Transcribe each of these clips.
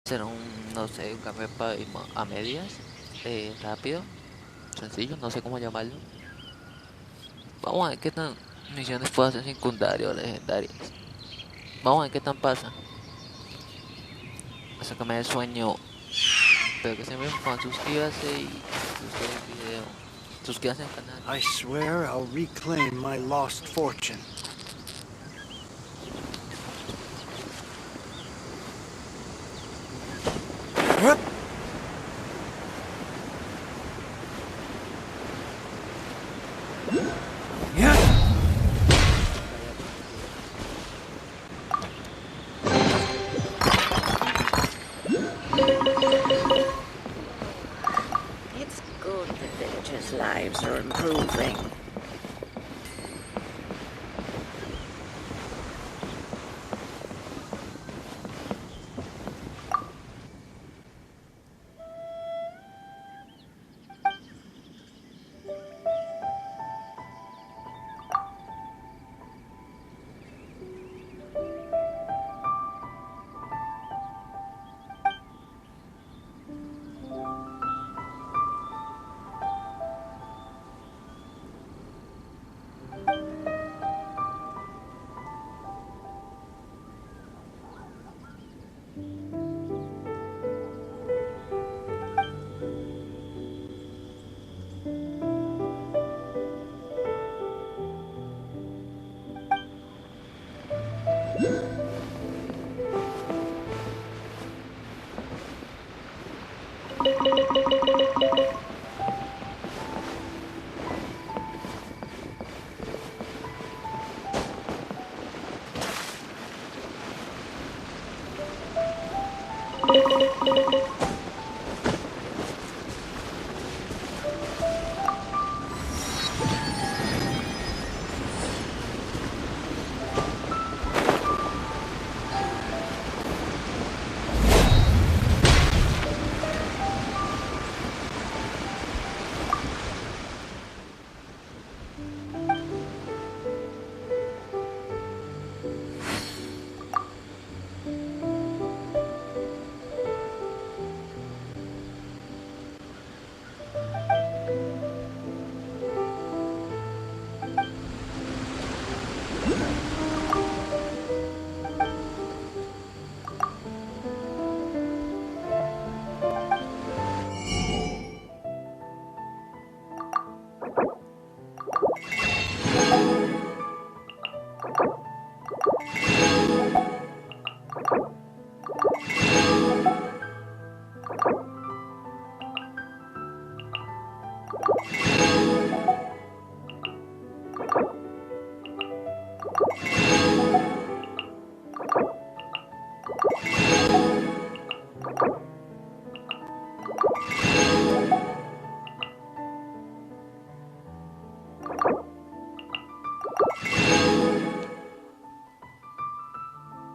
Será un, no sé, un cambio a medias, rápido, sencillo, no sé cómo llamarlo. Vamos a ver qué tan misiones puedo hacer secundarias o legendarias. Vamos a ver qué tan pasa. Hasta que me dé sueño. Espero que se me fan, suscríbase y si les gustó el video, suscríbase al canal. I swear I'll reclaim my lost fortune. It's good the villagers' lives are improving.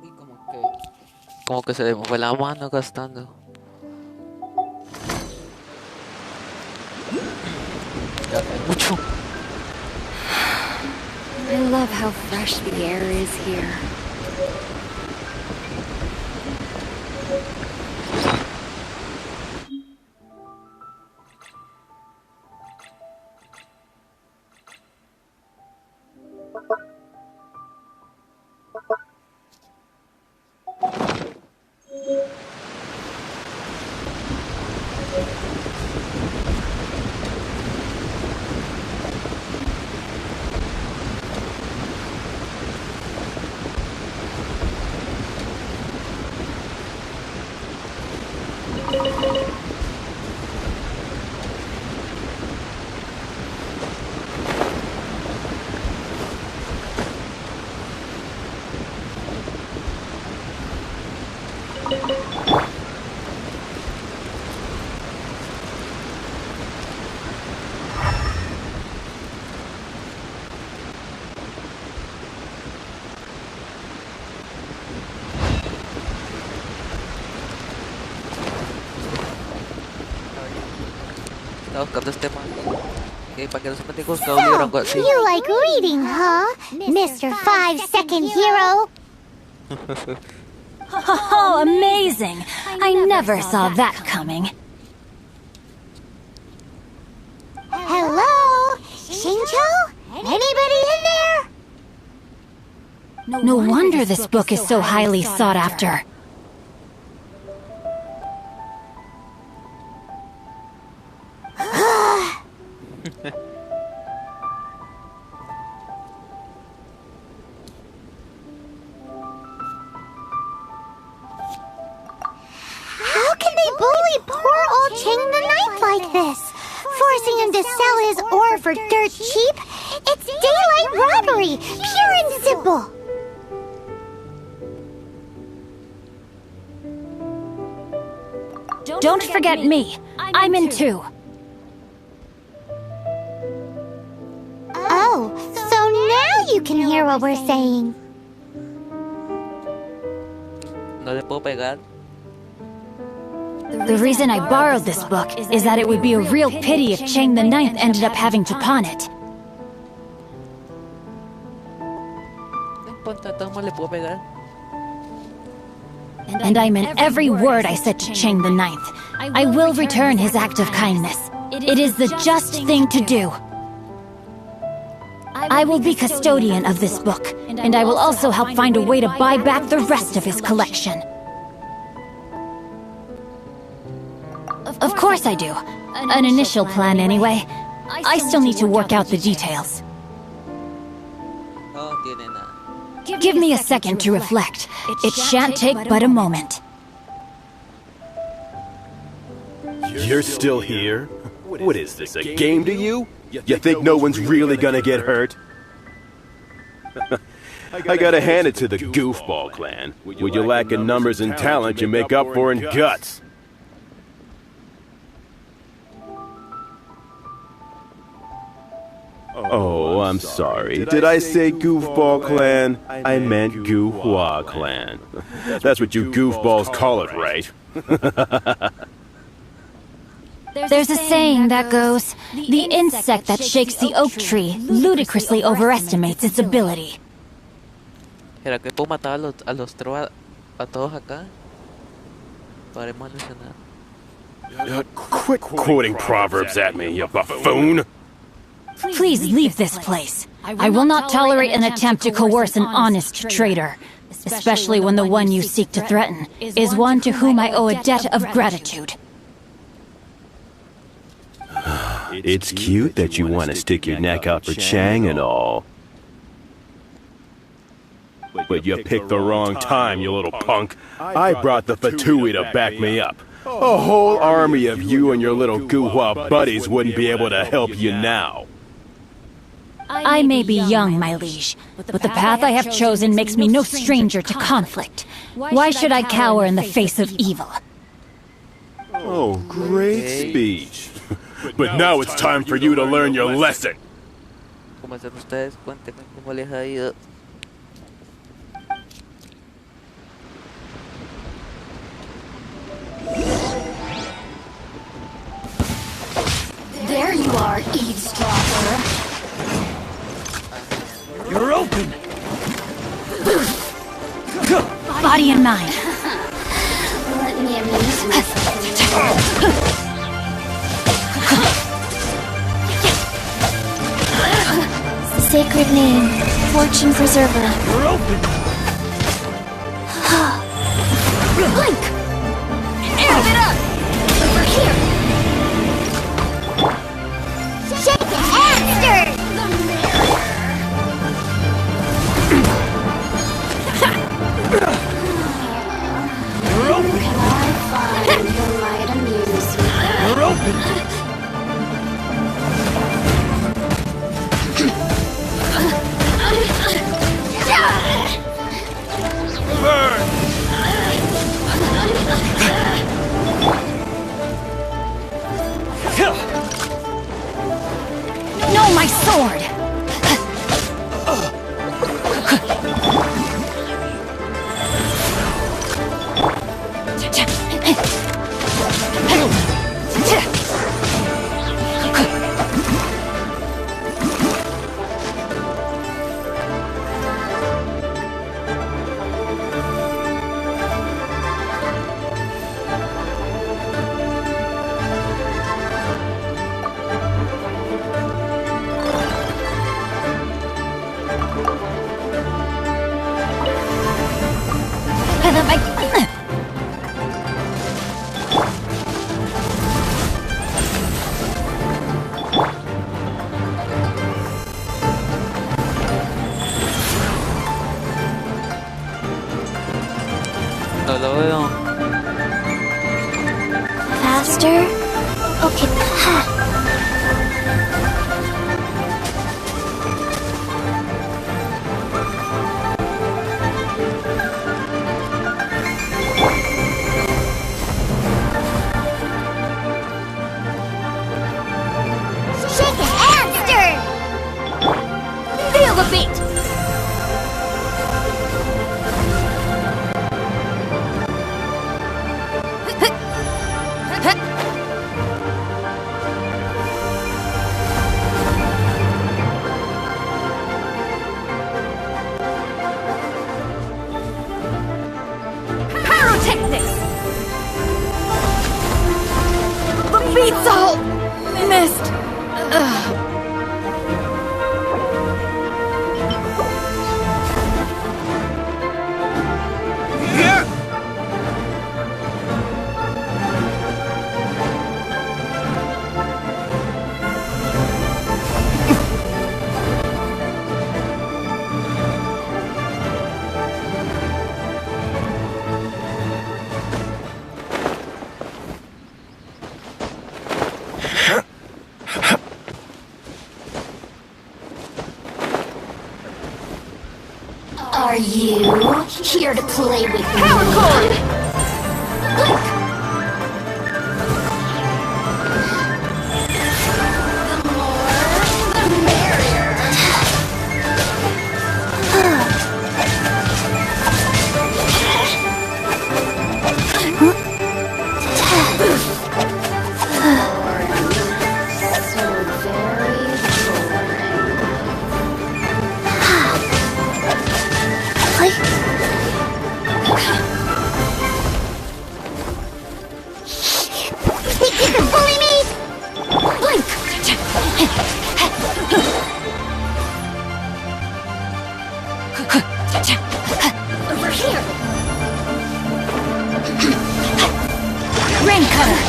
Y como que se me fue la mano gastando. Gasté mucho. I love how fresh the air is here. Estaba buscando este man. Que para que no se me tenga buscado un libro o algo así. You like reading, huh? Mr. 5-second Hero? Oh, amazing! I never saw that coming. Hello? Shinjo? Anybody in there? No wonder this book is so highly sought after. How can they bully poor old Chang the Ninth like this? Forcing him to sell his ore for dirt cheap? It's daylight robbery, pure and simple. Don't forget me. I'm in too. Oh, so now you can hear what we're saying. No le puedo pegar. The reason I borrowed this book is that it would be a real pity if Chang the Ninth ended up having to pawn it. No importa, de todos modos le puedo pegar. And I meant every word I said to Chang the Ninth. I will return his act of kindness. It is the just thing to do. I will be custodian of this book, and I will also help find a way to buy back the rest of his collection. Of course I do. An initial plan anyway. I still need to work out the details. No tiene nada. Give me a second to reflect. It shan't take but a moment. You're still here? What is this, a game to you? You think no one's really gonna get hurt? I gotta hand it to the goofball clan. What you lack in numbers and talent, you make up for in guts. Oh, I'm sorry. Did I say goofball clan? I meant Goohua clan. That's what you goofballs call it, right? There's a saying that goes, the insect that shakes the oak tree ludicrously overestimates its ability. ¿Será que puedo matar a todos acá? Podremos alucinar. Quit quoting proverbs at me, you buffoon! Please leave this place. I will not tolerate an attempt to coerce an honest trader, especially when the one you seek to threaten is one to whom I owe a debt of gratitude. It's cute that you want to stick your neck out for Chang and all. But you picked the wrong time, you little punk. I brought the Fatui to back me up. A whole army of you and your little Guhua buddies wouldn't be able to help you now. I may be young, my liege, but the path I have chosen makes me no stranger to conflict. Why should I cower in the face of evil? Oh, great speech. But now it's time for you to learn your lesson. ¿Cómo hacen ustedes? Cuéntenme cómo les ha ido. There you are, eavesdropper. You're open! Body and mind. Let me amuse myself. Sacred name, Fortune Preserver. You're open! Blink! Amp it up! Over here! Shake it and stir! You're open! I find you might amuse me. You're open! No, my sword! faster? Okay. Shake it and stir! Feel the beat! Pyrotechnics! The beat's all missed! Are you here to play with me? Power chord! Link! The more, the merrier. Think you can bully me? Blink! Over here! Rain cutter!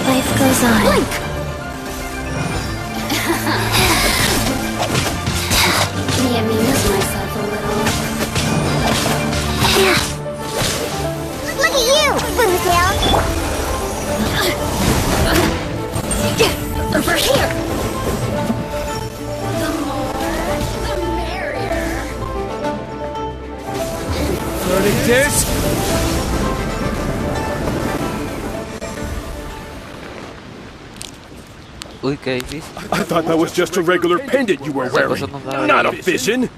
Life goes on. Blink! Let me amuse myself a little. Look at you, Bootail! Over here! The more, the merrier. Floating disc? Uy, ¿qué dices? I thought that was just a regular pendant you were wearing, not a vision.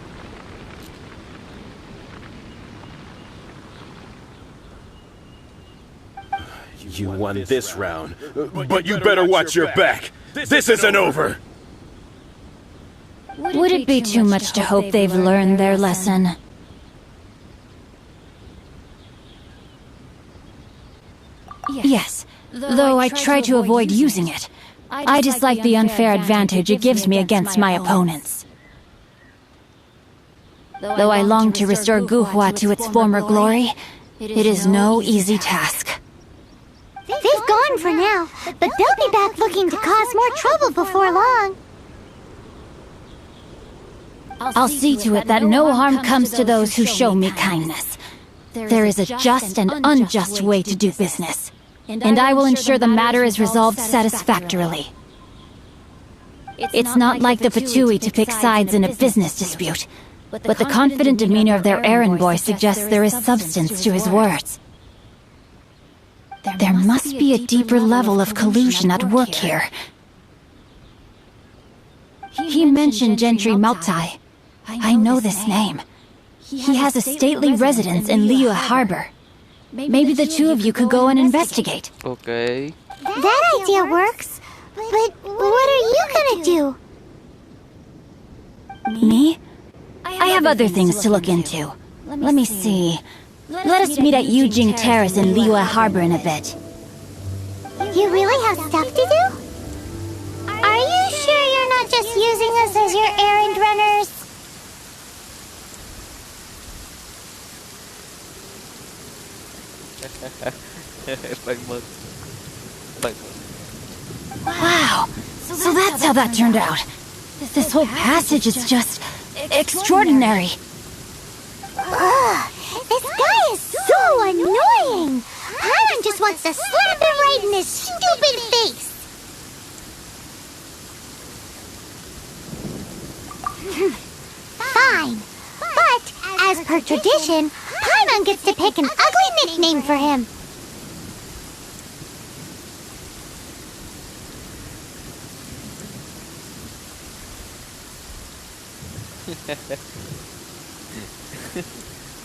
You won this round, but you better watch your back. This isn't over. Would it be too much to hope they've learned their lesson? Yes, though I try to avoid using it. I dislike the unfair advantage it gives me against my opponents. Though I long to restore Guhua to its former glory, it is no easy task. They've gone for now, but they'll be back looking to cause more trouble before long. I'll see to it that no harm comes to those who show me kindness. There is a just and unjust way to do business, and I will ensure the matter is resolved satisfactorily. It's not like the Patui to pick sides in a business dispute, but the confident demeanor of their errand boy suggests there is substance to his words. There must be a deeper level of collusion at work here. He mentioned Gentry Maltai. I know this name. He has a stately residence in Liyue Harbor. Maybe the two of you could go and investigate. Okay. That idea works, but what are you gonna do? Me? I have other things to look into. Let me see. Let us meet at Yujing Terrace in Liyue Harbor in a bit. You really have stuff to do? Are you sure you're not just using us as your errand runners? Bang mực. Bang. Wow, so that's how that turned out. This whole passage is just extraordinary. Ugh, this guy is so annoying. Paimon just wants to slap him right in his stupid face. Fine, but as per tradition, Paimon gets to pick an ugly nickname for him.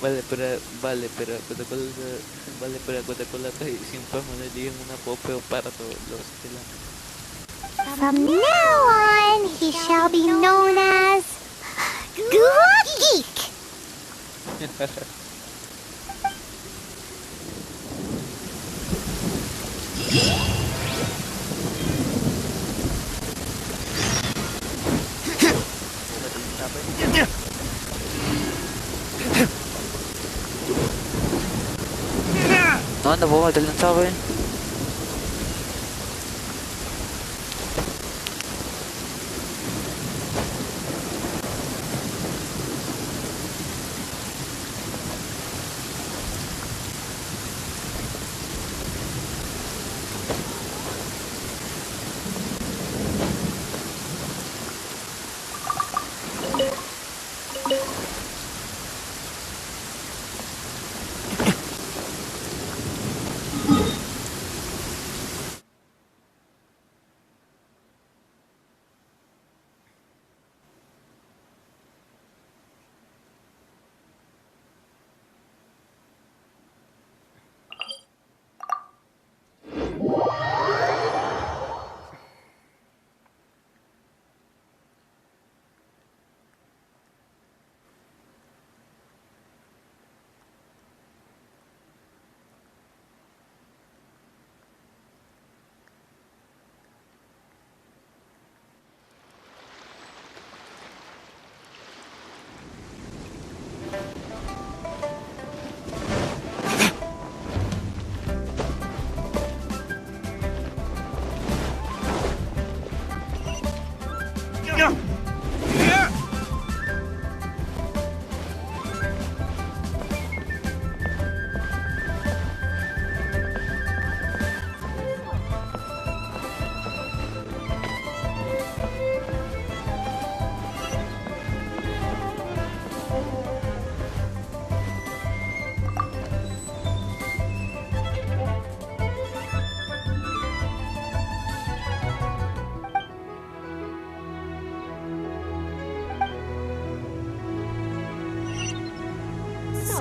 Vale, pero acuérdate con la tradición para no le digan una popeo para todos los de la... From now on, he shall be known as Gua Geek. ¿Dónde puedo meterle un chave?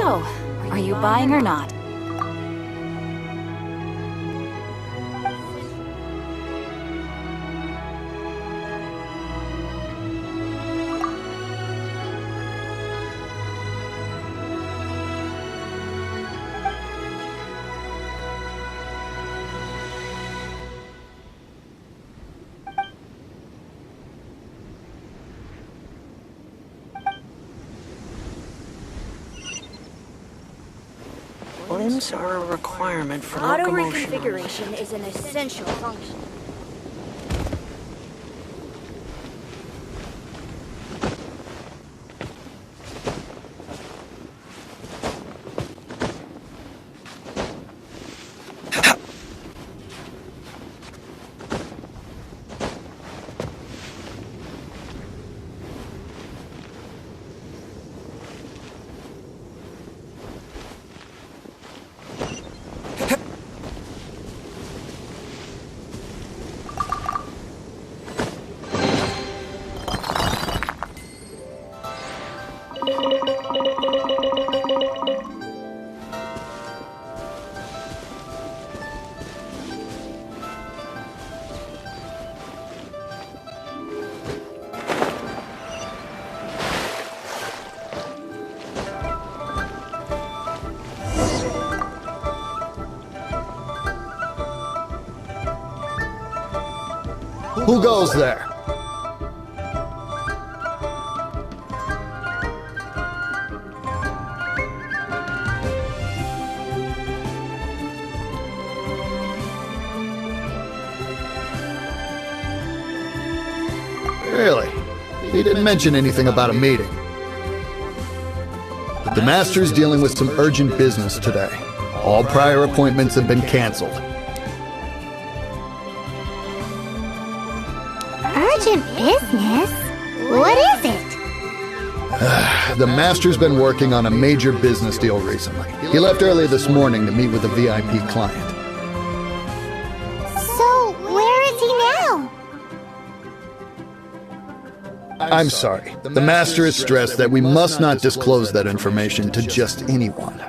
So, are you buying or not? Limbs are a requirement for Auto locomotion. reconfiguration is an essential function. Who goes there? Really? He didn't mention anything about a meeting. The Master's dealing with some urgent business today. All prior appointments have been canceled. Urgent business? What is it? The Master's been working on a major business deal recently. He left early this morning to meet with a VIP client. So, where is he now? I'm sorry. The Master has stressed that we must not disclose that information to just anyone.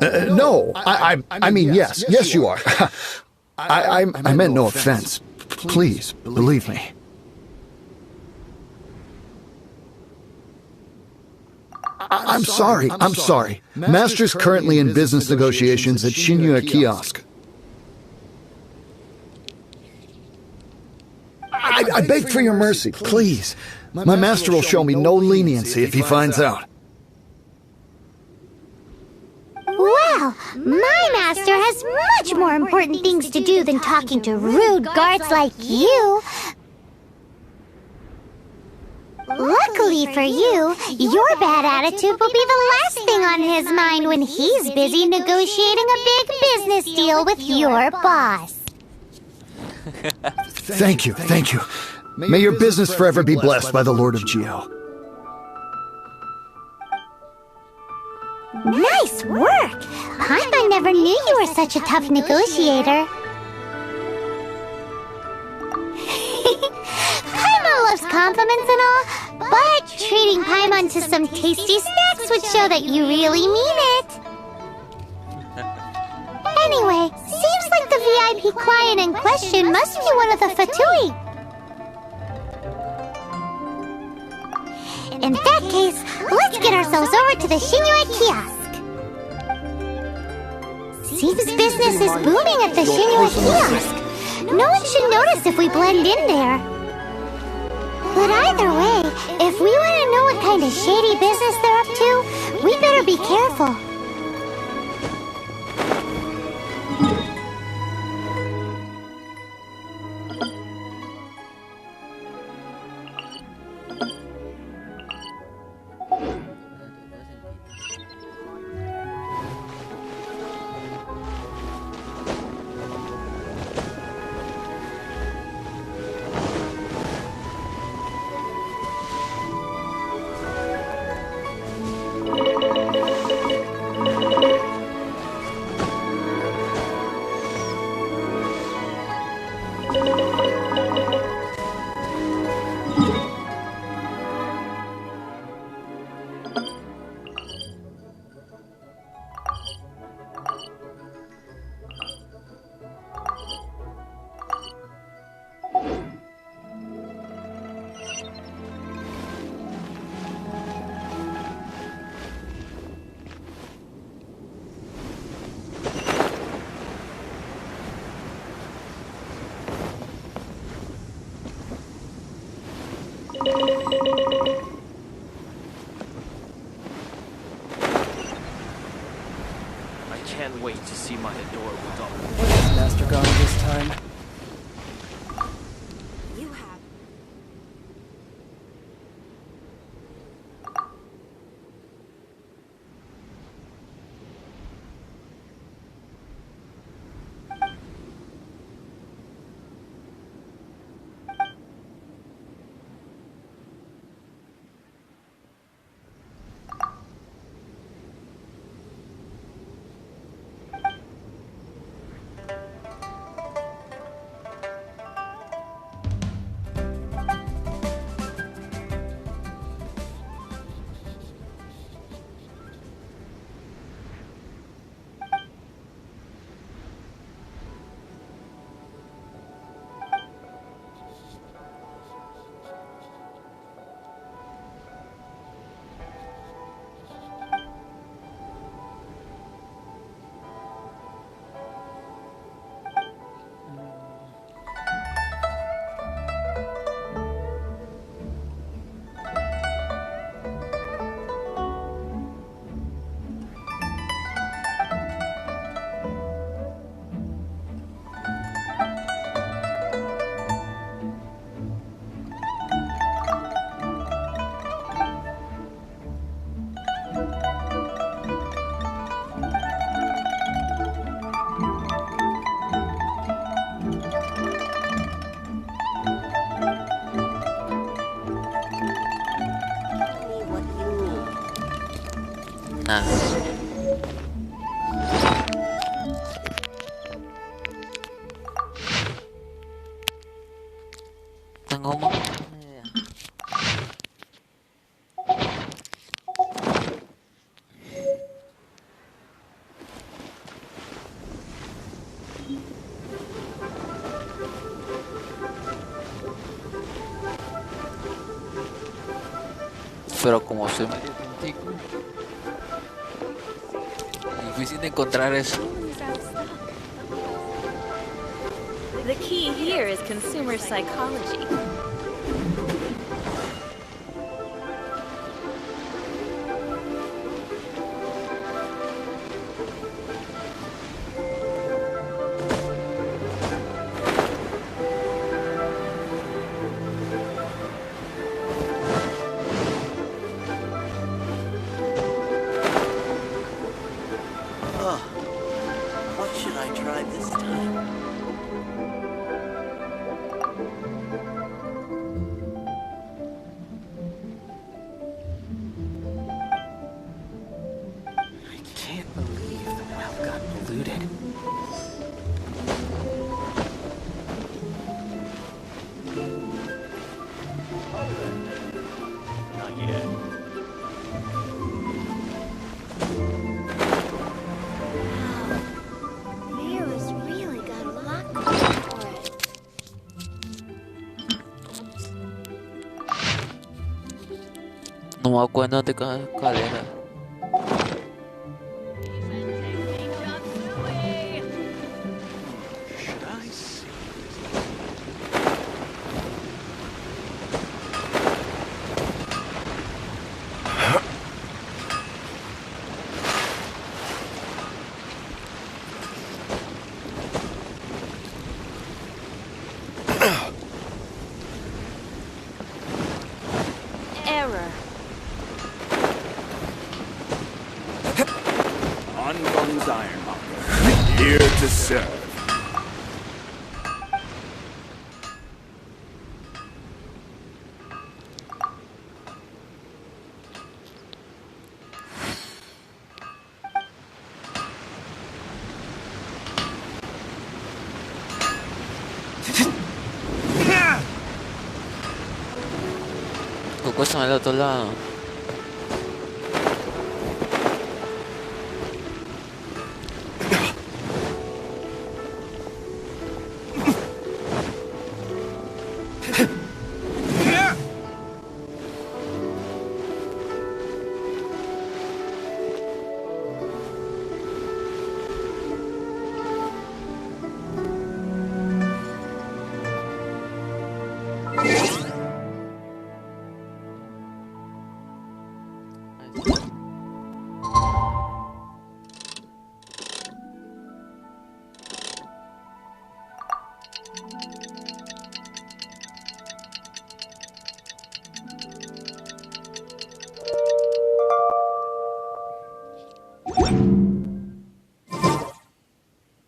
No, I mean, yes. Yes, you are. I meant no offense. Please, believe me. I'm sorry. Master's currently in business negotiations at Shinya Kiosk. I beg for your mercy, please. My master will show me no leniency if he finds out. Well, my master has much more important things to do than talking to rude guards like you. Luckily for you, your bad attitude will be the last thing on his mind when he's busy negotiating a big business deal with your boss. Thank you. May your business forever be blessed by the Lord of Geo. Nice work! Paimon never knew you were such a tough negotiator. Paimon loves compliments and all, but treating Paimon to some tasty snacks would show that you really mean it. Anyway, seems like the VIP client in question must be one of the Fatui. In that case, let's get ourselves over to the Shinya Kiosk. Seems business is booming at the Shinya Kiosk. No one should notice if we blend in there. But either way, if we want to know what kind of shady business they're up to, we better be careful. I can't wait to see my adorable daughter. Where's Master gone this time? You have. en goma. Pero como soy medio tontico, difícil de encontrar eso. The key here is consumer psychology. What should I try this time? I can't believe the well got polluted. Not yet. Mira's really got a lot going for it. No me acuerdo de cada escalera. Should I see? Error. On comes Ironmonger, here to serve. Coco está al otro lado.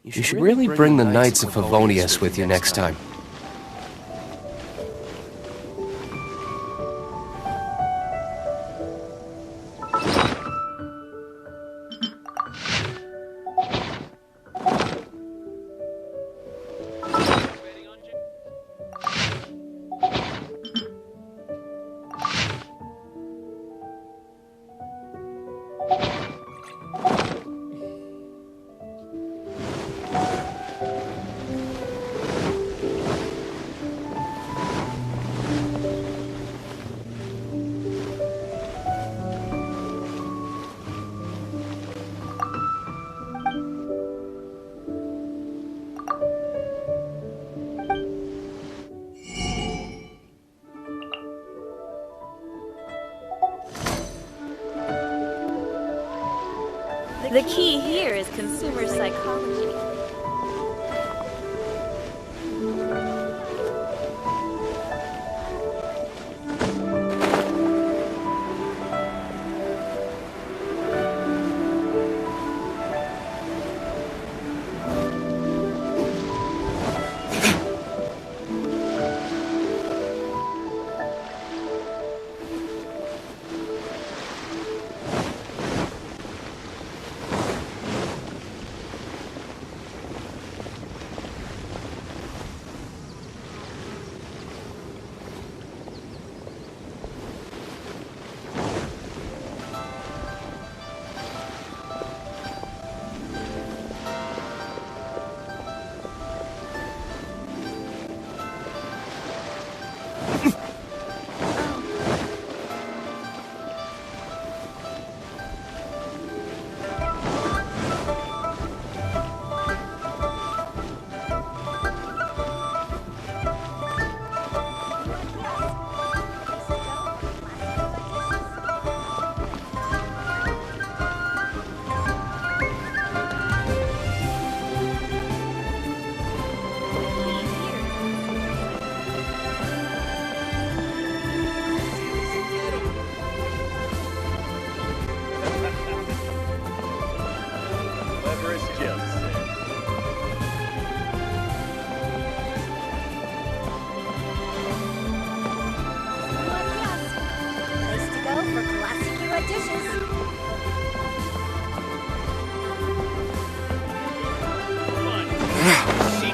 You should really bring the Knights of Favonius with you next time. The key here is consumer psychology.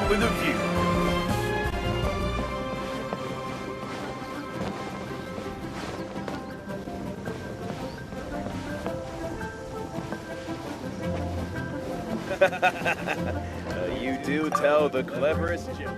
with a view. You do tell the cleverest joke.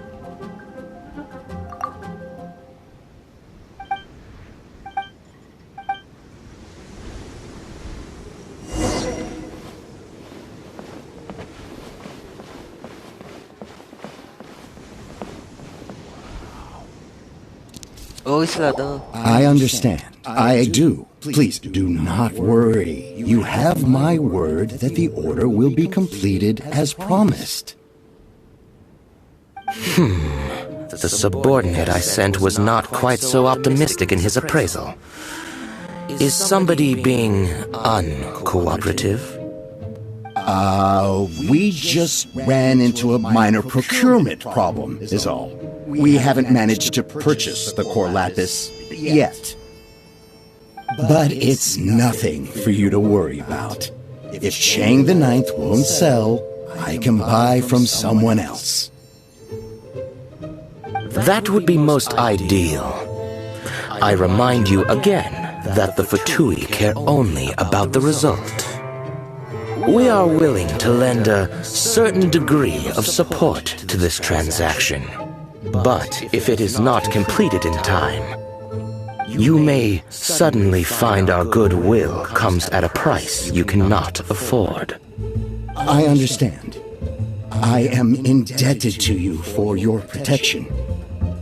I understand. I do. Please do not worry. You have my word that the order will be completed as promised. The subordinate I sent was not quite so optimistic in his appraisal. Is somebody being uncooperative? We just ran into a minor procurement problem, is all. We haven't managed to purchase the core lapis yet. But it's nothing for you to worry about. If Chang the Ninth won't sell, I can buy from someone else. That would be most ideal. I remind you again that the Fatui care only about the result. We are willing to lend a certain degree of support to this transaction. But if it is not completed in time, you may suddenly find our goodwill comes at a price you cannot afford. I understand. I am indebted to you for your protection.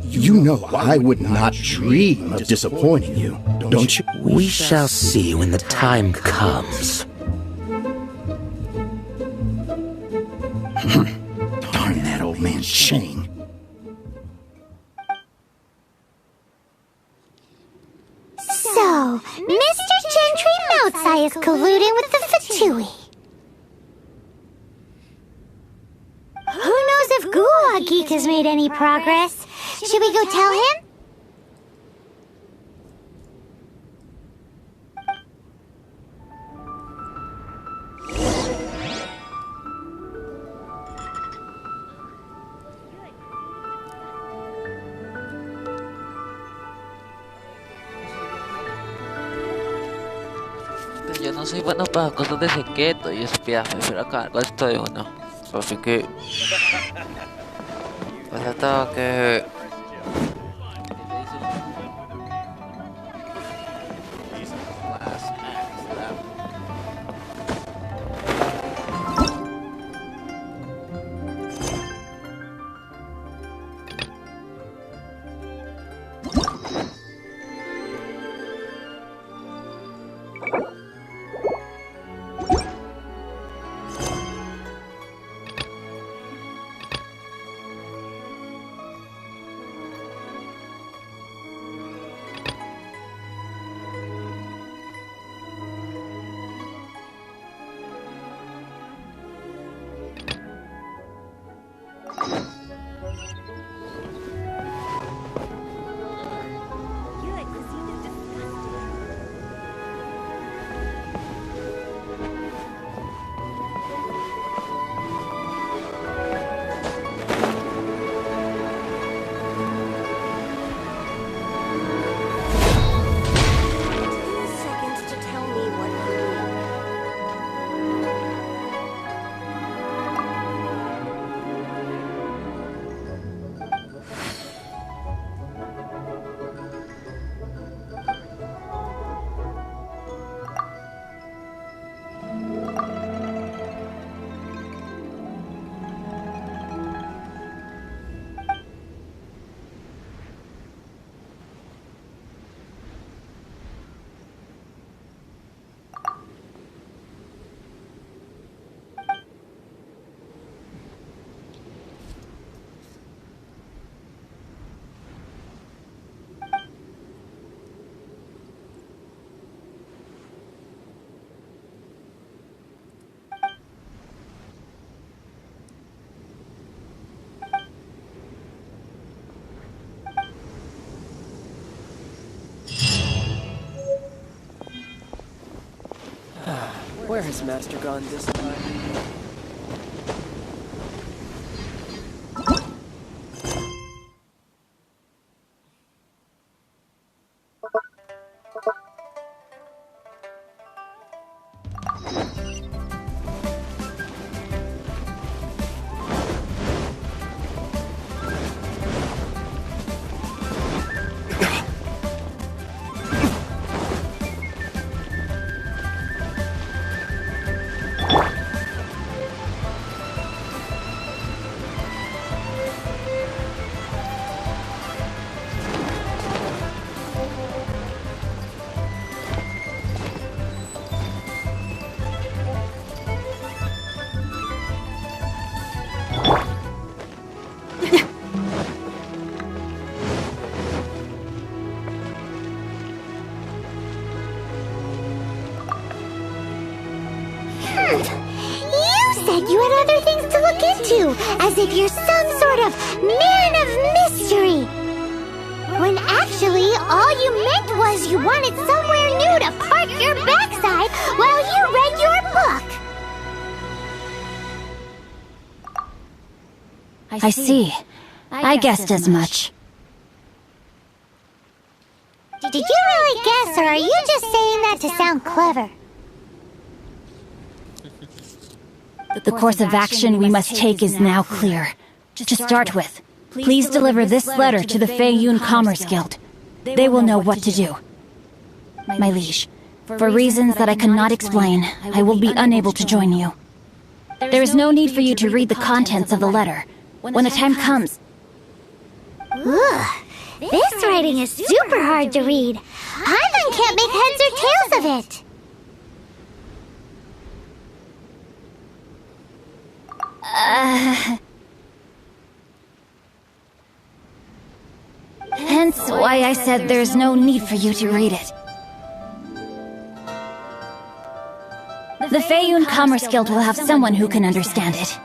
You know I would not dream of disappointing you, don't you? We shall see when the time comes. Darn that old man Chang. So, Mr. Gentry Moutsai is colluding with the Fatui. Who knows if Guwa Geek has made any progress? Should we go tell him? Yo no soy bueno para cosas de secreto y espías, prefiero acabar con esto de uno. Así que... pues hasta que... Where has Master gone this time? Like you had other things to look into, as if you're some sort of man of mystery. When actually, all you meant was you wanted somewhere new to park your backside while you read your book. I see. I guessed as much. Did you really guess, or are you just saying that to sound clever? The course of action we must take is now clear. To start with, please deliver this letter to the Feiyun Commerce Guild. They will know what to do. My liege, for reasons that I cannot explain, I will be unable to join you. There is no need for you to read the contents of the letter. When the time comes... Ugh, this writing is super hard to read. Paimon can't make heads or tails of it. Hence why I said there's no need for you to read it. The Feiyun Commerce Guild will have someone who can understand it.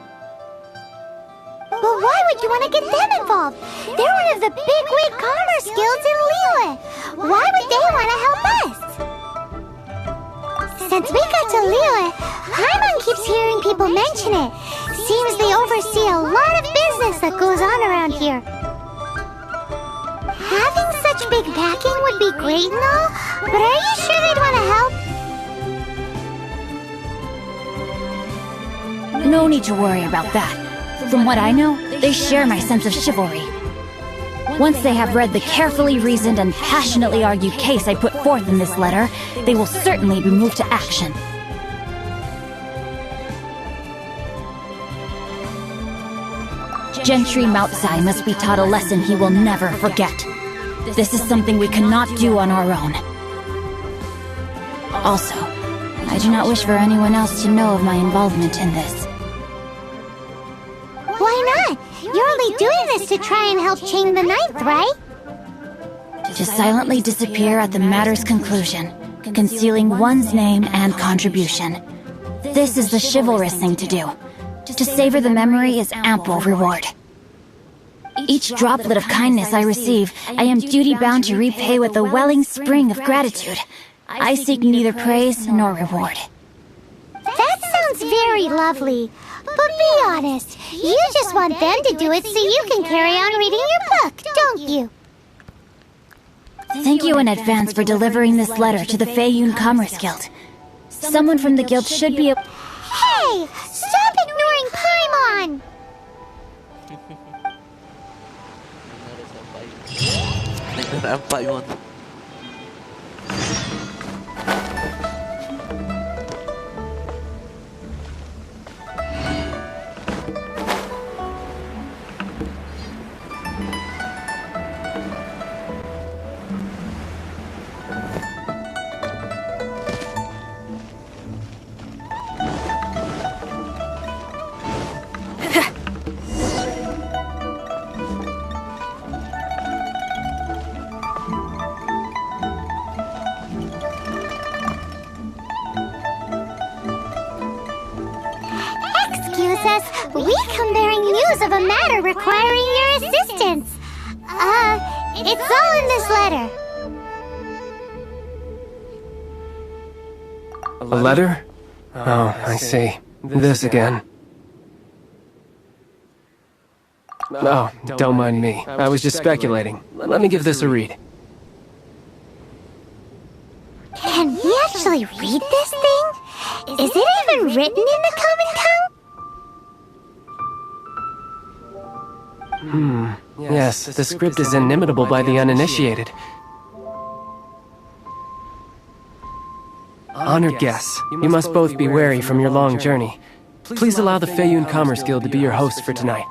But why would you want to get them involved? They're one of the big-wig commerce guilds in Liyue. Why would they want to help us? Since we got to Liyue, Paimon keeps hearing people mention it. Seems they oversee a lot of business that goes on around here. Having such big backing would be great and all, but are you sure they'd want to help? No need to worry about that. From what I know, they share my sense of chivalry. Once they have read the carefully reasoned and passionately argued case I put forth in this letter, they will certainly be moved to action. Gentry Moutsai must be taught a lesson he will never forget. This is something we cannot do on our own. Also, I do not wish for anyone else to know of my involvement in this. Why not? You're only doing this to try and help Chain the Ninth, right? To silently disappear at the matter's conclusion, concealing one's name and contribution. This is the chivalrous thing to do. To savor the memory is ample reward. Each droplet of kindness I receive, I am duty-bound to repay with a welling spring of gratitude. I seek neither praise nor reward. That sounds very lovely. But be honest, you just want them to do it so you can carry on reading your book, don't you? Thank you in advance for delivering this letter to the Feiyun Commerce Guild. Someone from the guild should be a... Hey! Stop ignoring Paimon! We come bearing news of a matter requiring your assistance. It's all in this letter. A letter? Oh, I see. This again. Oh, don't mind me. I was just speculating. Let me give this a read. Can we actually read this thing? Is it even written in the common tongue? Yes, the script is inimitable by the uninitiated. Honored guests, you must both be wary from your long journey. Please allow the Feiyun Commerce Guild to be your host for tonight.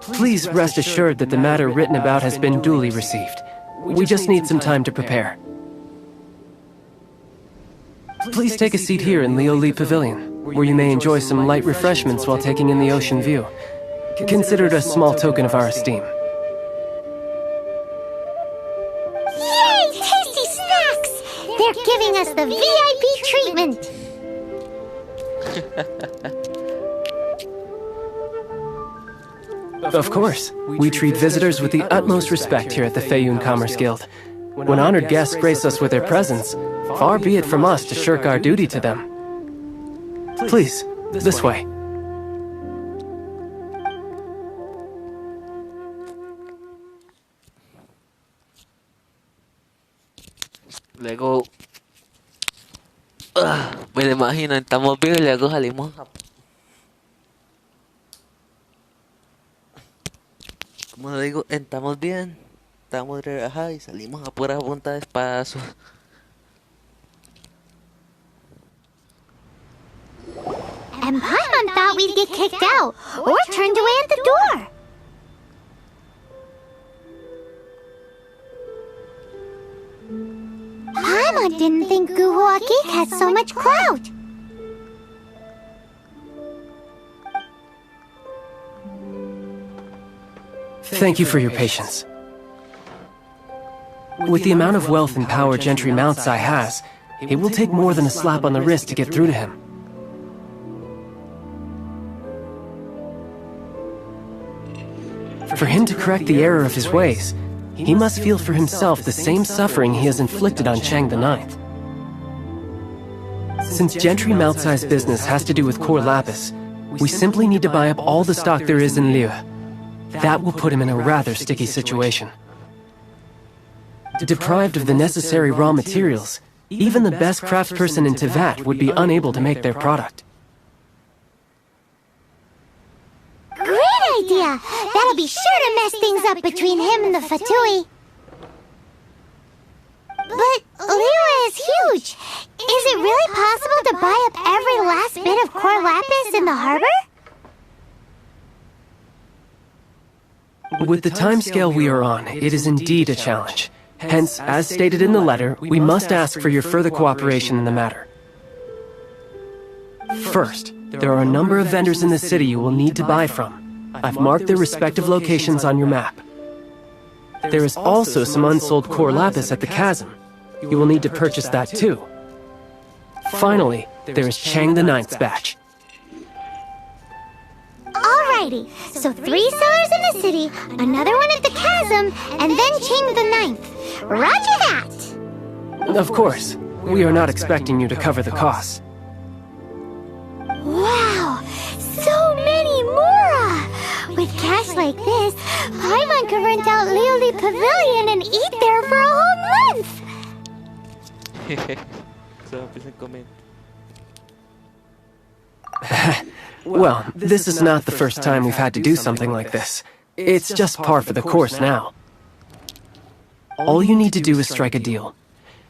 Please rest assured that the matter written about has been duly received. We just need some time to prepare. Please take a seat here in Leo Lee Pavilion, where you may enjoy some light refreshments while taking in the ocean view. Consider it a small token of our esteem. Yay! Tasty snacks! They're giving us the VIP treatment. Of course. We treat visitors with the utmost respect here at the Feiyun Commerce Guild. When honored guests grace us with their presence, far be it from us to shirk our duty to them. Please, this way. Luego, me lo imagino, estamos bien y luego salimos a... Como lo digo, estamos bien, estamos relajados y salimos a pura punta de espadazos. And Paimon thought we'd get kicked out, or turned away at the door. Paimon didn't think Guhua Geek had so much clout. Thank you for your patience. With the amount of wealth and power Gentry Mount Sai has, it will take more than a slap on the wrist to get through to him. For him to correct the error of his ways, he must feel for himself the same suffering he has inflicted on Chang the Ninth. Since Gentry Mount Sai's business has to do with core lapis, we simply need to buy up all the stock there is in Liu. That will put him in a rather sticky situation. Deprived of the necessary raw materials, even the best craftsperson in Teyvat would be unable to make their product. Great idea! That'll be sure to mess things up between him and the Fatui. But Liyue is huge. Is it really possible to buy up every last bit of core lapis in the harbor? With the timescale we are on, it is indeed a challenge. Hence, as stated in the letter, we must ask for your further cooperation in the matter. First, there are a number of vendors in the city you will need to buy from. I've marked their respective locations on your map. There is also some unsold core lapis at the chasm. You will need to purchase that too. Finally, there is Chang the Ninth's batch. Alrighty, so 3 sellers in the city, another one at the chasm, and then Chang the Ninth. Roger that! Of course, we are not expecting you to cover the costs. Wow, so many Mora! With cash like this, Paimon could rent out Liuli Pavilion and eat there for a whole month! Well, this is not the first time we've had to do something like this. It's just par for the course now. All you need to do is strike a deal.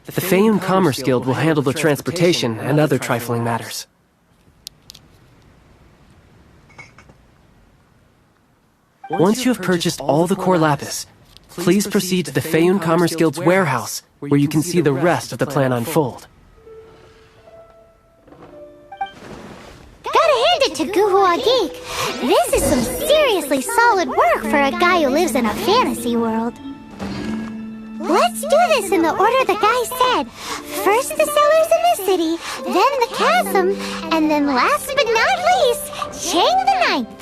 The Feiyun Commerce Guild will handle the transportation and other trifling matters. Once you have purchased all the core lapis, please proceed to the Feiyun Commerce Guild's warehouse, where you can see the rest of the plan unfold. Gotta hand it to Guhua Geek. This is some seriously solid work for a guy who lives in a fantasy world. Let's do this in the order the guy said. First the sellers in the city, then the chasm, and then last but not least, Chang the Ninth.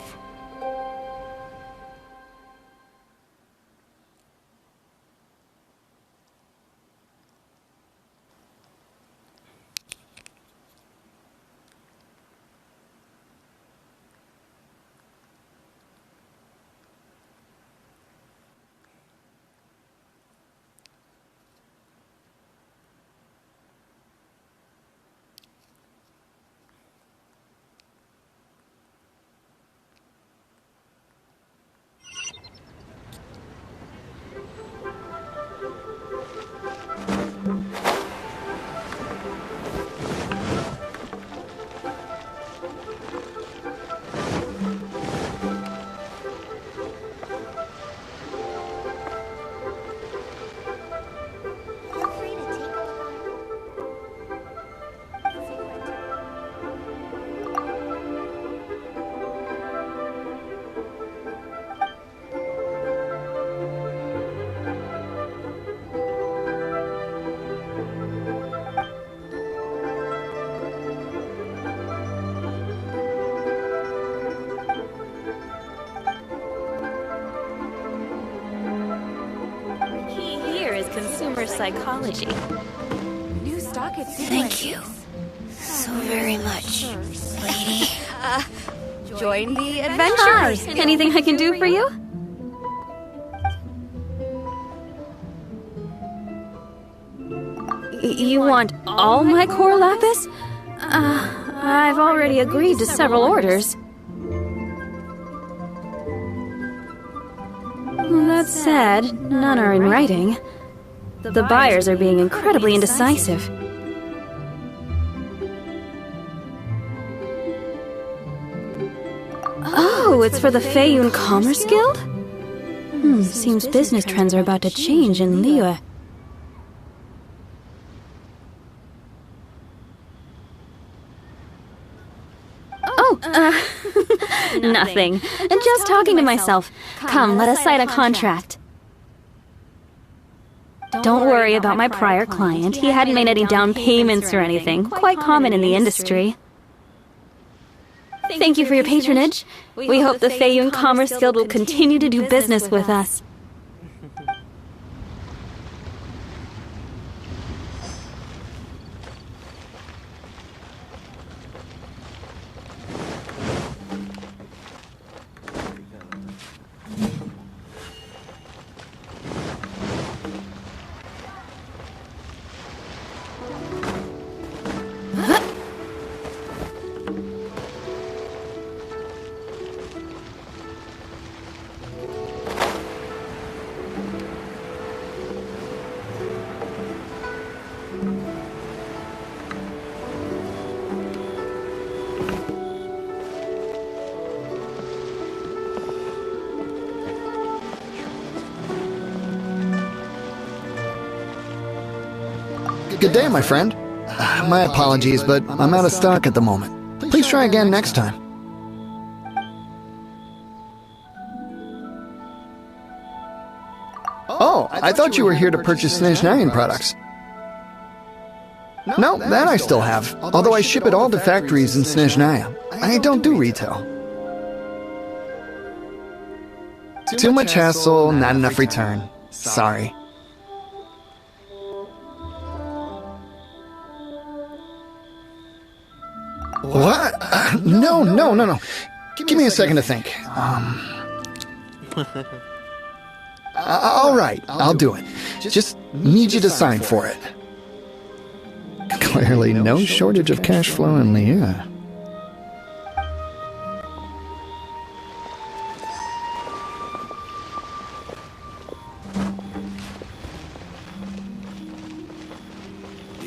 psychology. New stock at Thank you so very much, lady. Join the adventure. Hi, anything I can do for you? You want all my core lapis? I've already agreed to several orders. That said, none are in writing. The buyers are being incredibly indecisive. Oh, it's for the Feiyun Commerce Guild? Seems business trends are about to change in Liyue. Nothing. Just talking to myself. Come, let us sign a contract. Don't worry about my prior client. He hadn't made any down payments or anything. Quite common in the industry. Thank you for your patronage. We hope the Feiyun Commerce Guild will continue to do business with us. Good day, my friend. My apologies, but I'm out of stock at the moment. Please try again next time. Oh, I thought you were here to purchase Snezhnayan products. No, that I still have, although I ship it all to factories in Snezhnaya. I don't do retail. Too much hassle, not enough return. Sorry. What? No. Give me a second to think. All right, I'll do it. Just need you to sign for it. Clearly no shortage of cash flow in Liyue.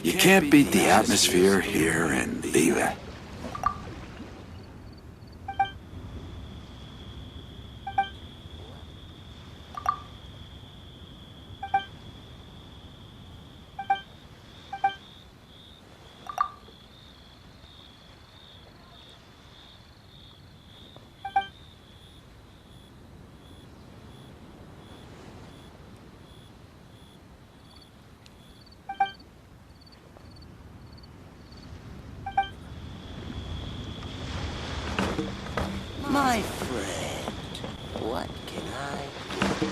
You can't beat the atmosphere here in Liyue. My friend, what can I do?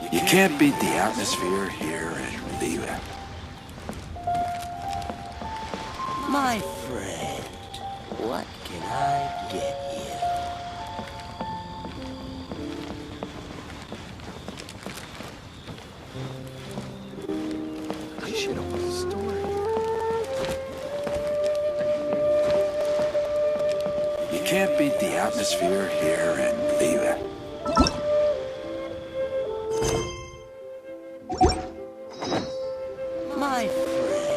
You can't beat the atmosphere here in Liyue. My friend, what can I get you? I should open the store here. You can't beat the atmosphere here in Liyue. My friend.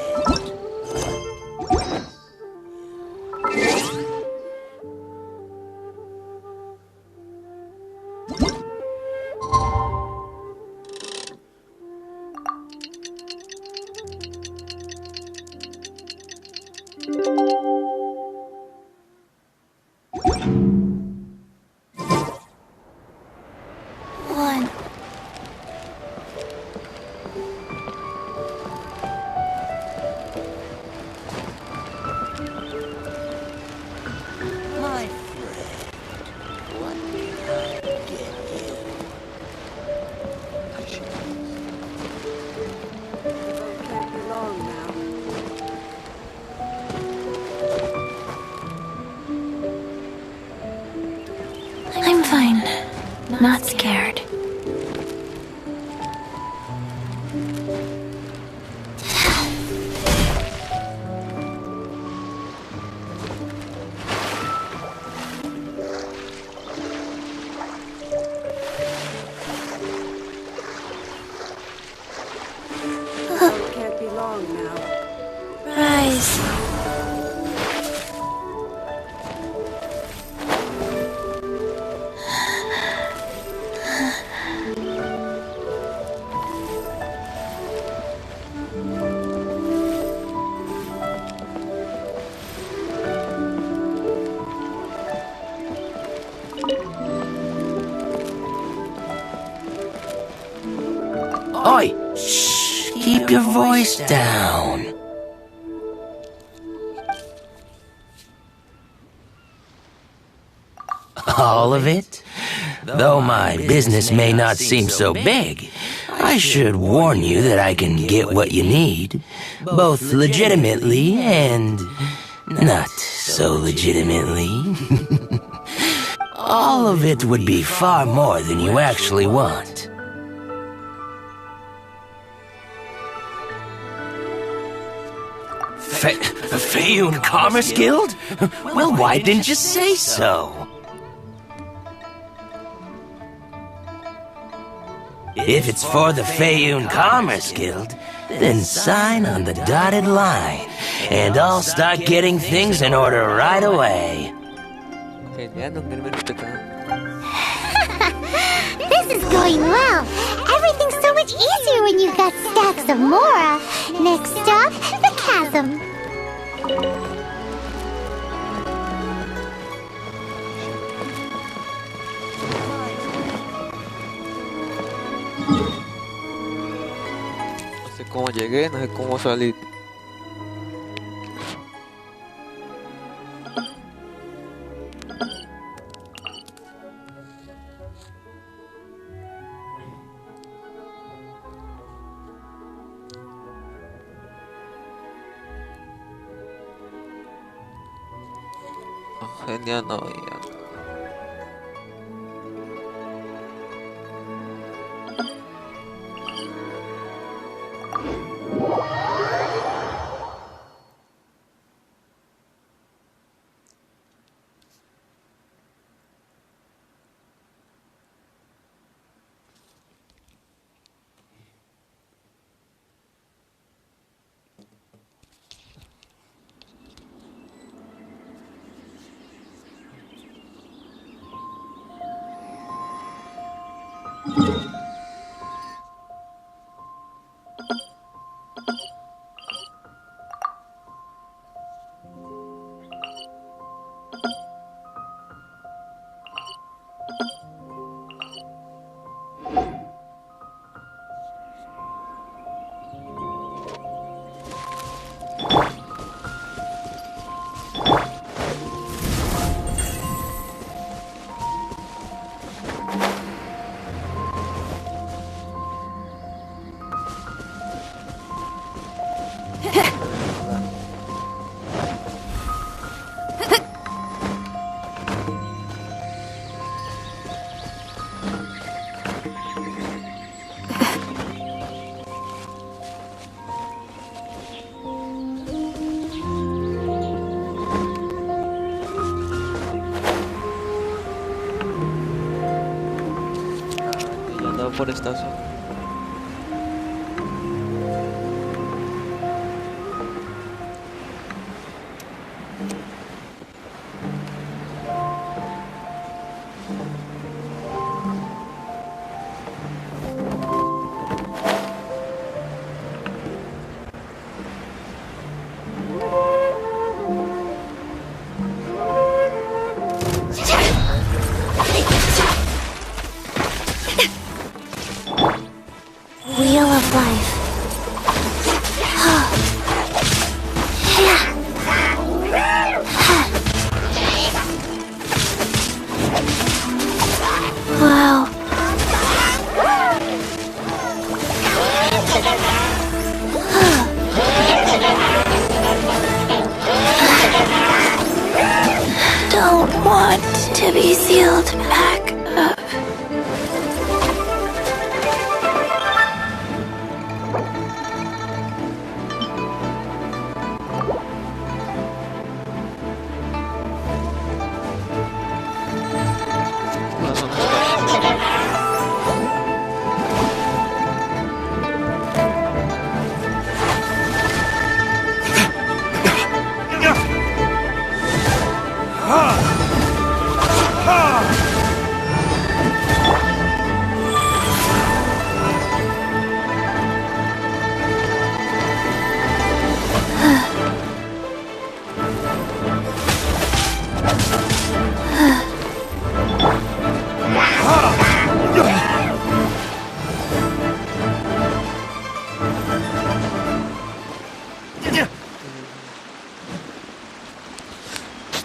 not scared. Can't be long now. Rise. Oi! Shh! Keep your voice down. All of it? Though my business may not seem so big, I should warn you that I can get what you need, both legitimately and not so legitimately. All of it would be far more than you actually want. Fayun Commerce Guild? Well, why didn't you say so? If it's for the Fayun Commerce Guild, then sign on the dotted line, and I'll start getting things in order right away. This is going well. Everything's so much easier when you've got stacks of Mora. Next stop, the chasm. No sé cómo llegué, no sé cómo salir. Genial, no veía. Por esta zona. Wheel of life. Wow. Don't want to be sealed back up.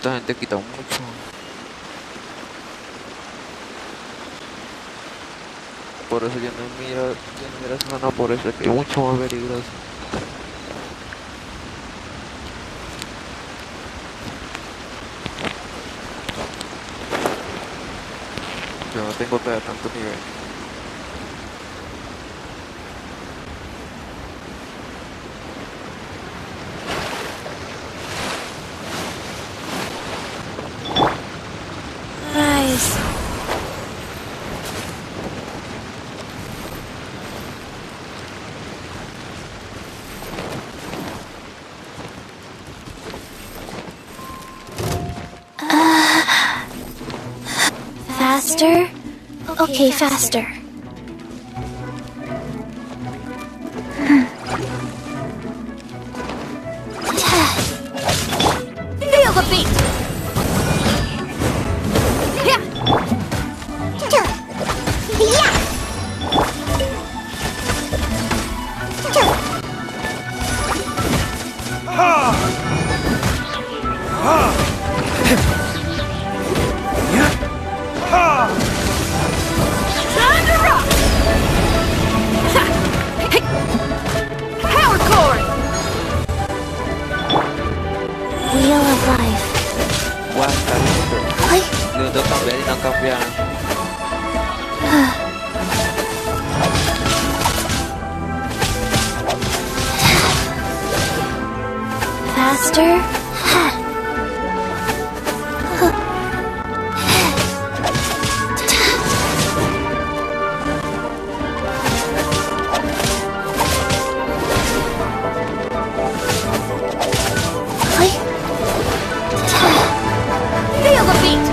esta gente quita mucho. Por eso yo no miro esa zona, por eso es que es mucho más peligroso. Yo no tengo todavía tanto nivel. Rise. Faster? Okay, faster. Feel the beat! Wheel of life. Wah, está listo. Le tengo cambiar y no cambiar. Faster? Feel the beat!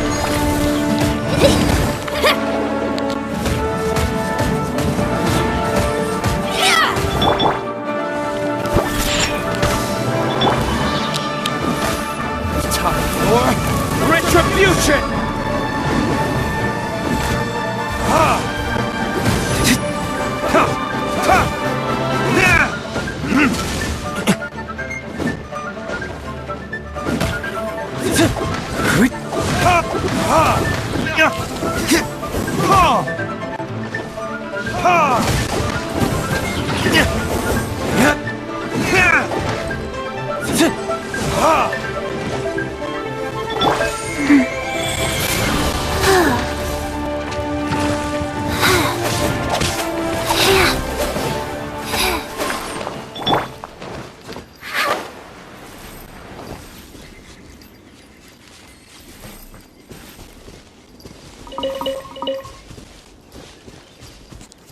Time for retribution!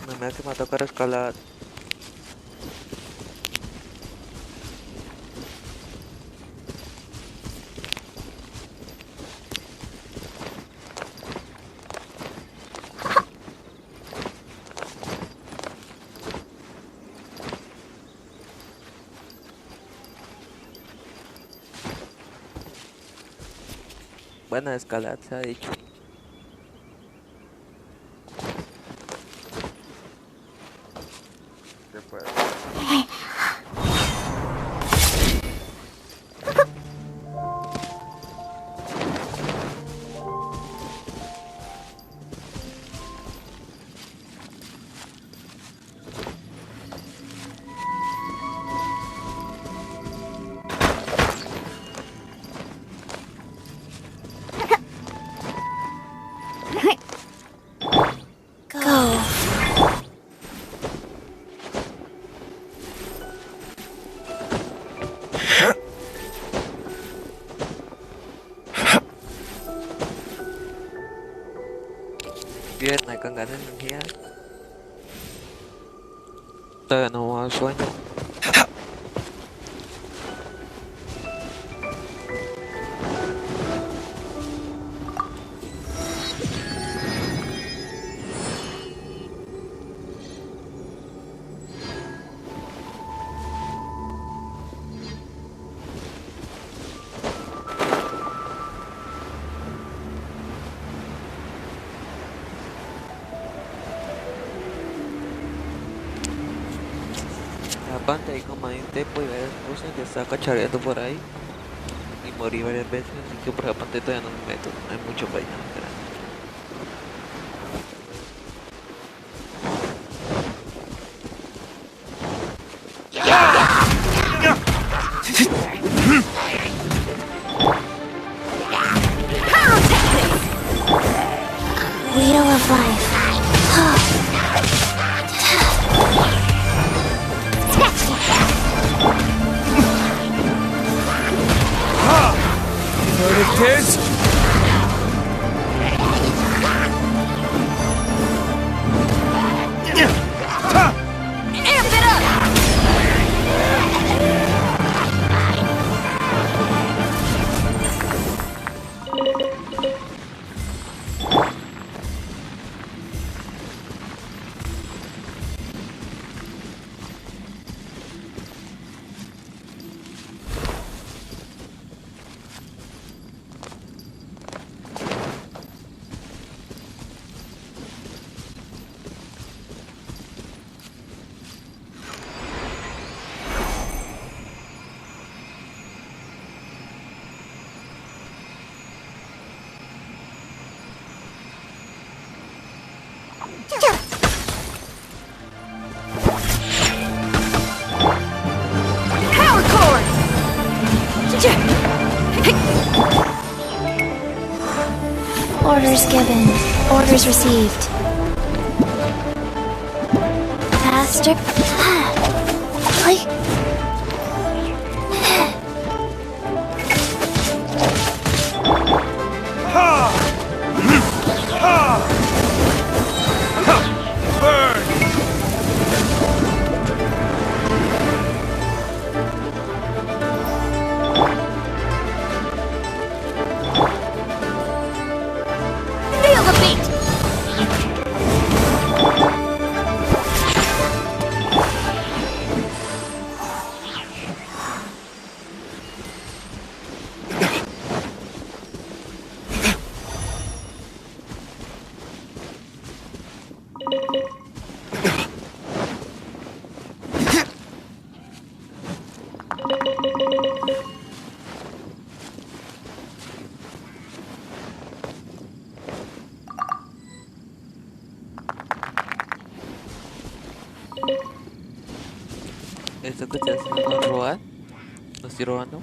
No me hace que me tocar escalar. Buena escalada, se ha dicho. Después. Go. Pierna con ganas de energía. Todavía no me da sueño. Aparte ahí como hay un tiempo y varias cosas que está cachareando por ahí. Ni morí varias veces, así que por esa parte todavía no me meto, no hay mucho para allá. Wheel of life. Heard it, kids? Amp it up! Power cord! Orders given. Orders received. Faster. Feel the beat! Esto que estoy haciendo no es robar, no estoy robando.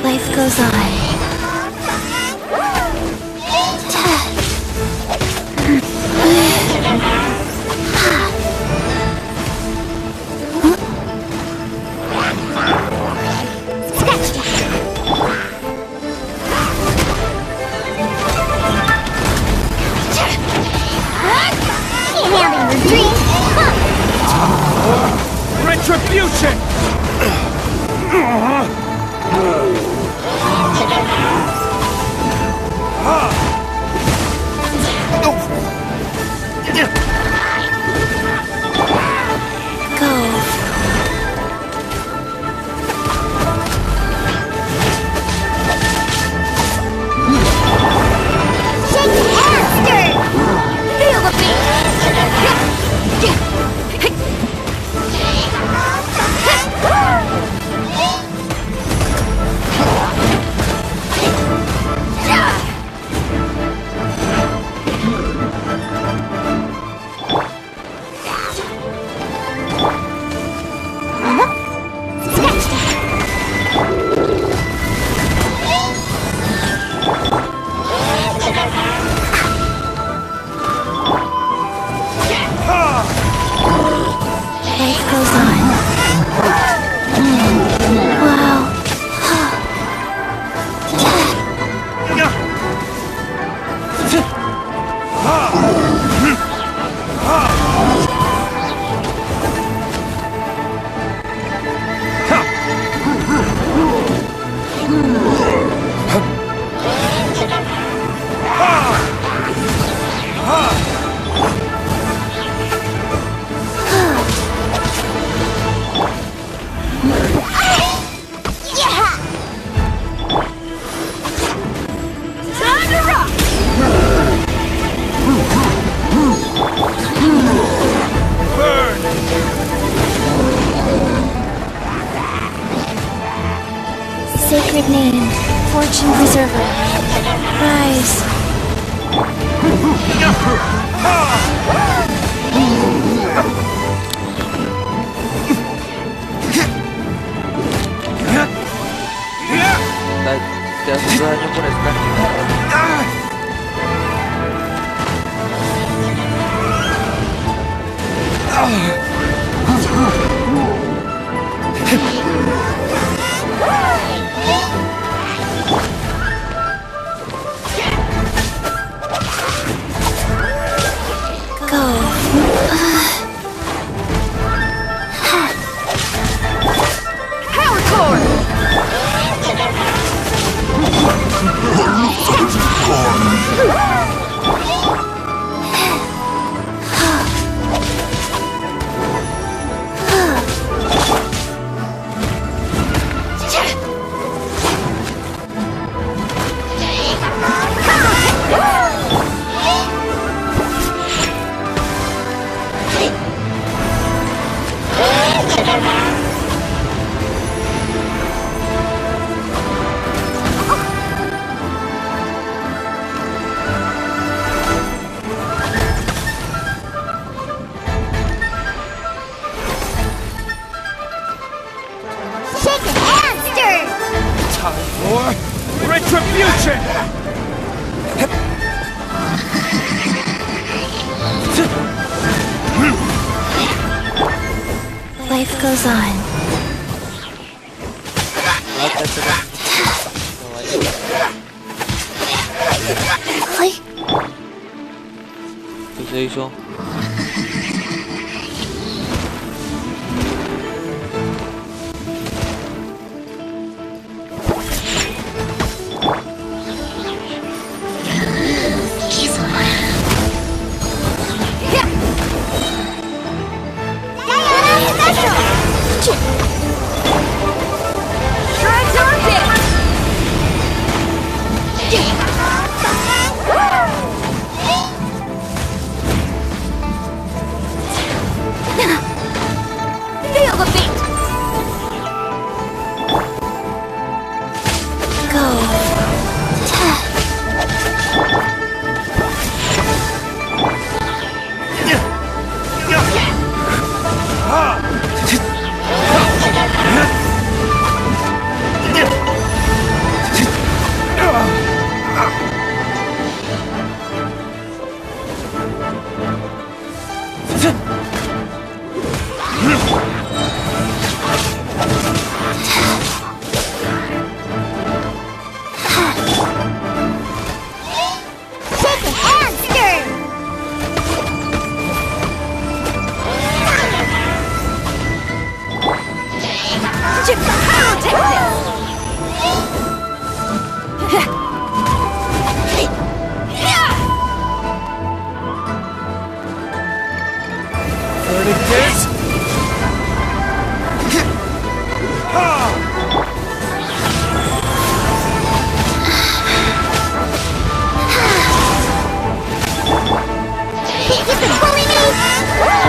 Life goes on. Retribution! Name, Fortune Preserver. Rise. Te haces daño por estar. Retribution! Life goes on. ¿Qué se hizo?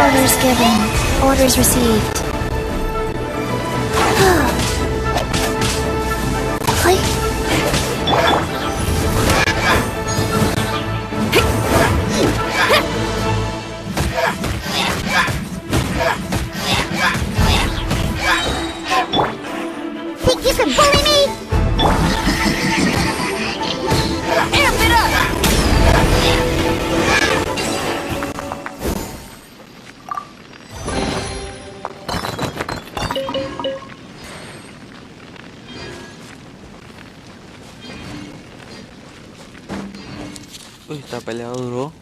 Orders given. Orders received. Think you can bully me? Amp it up! Uy, esta pelea duró.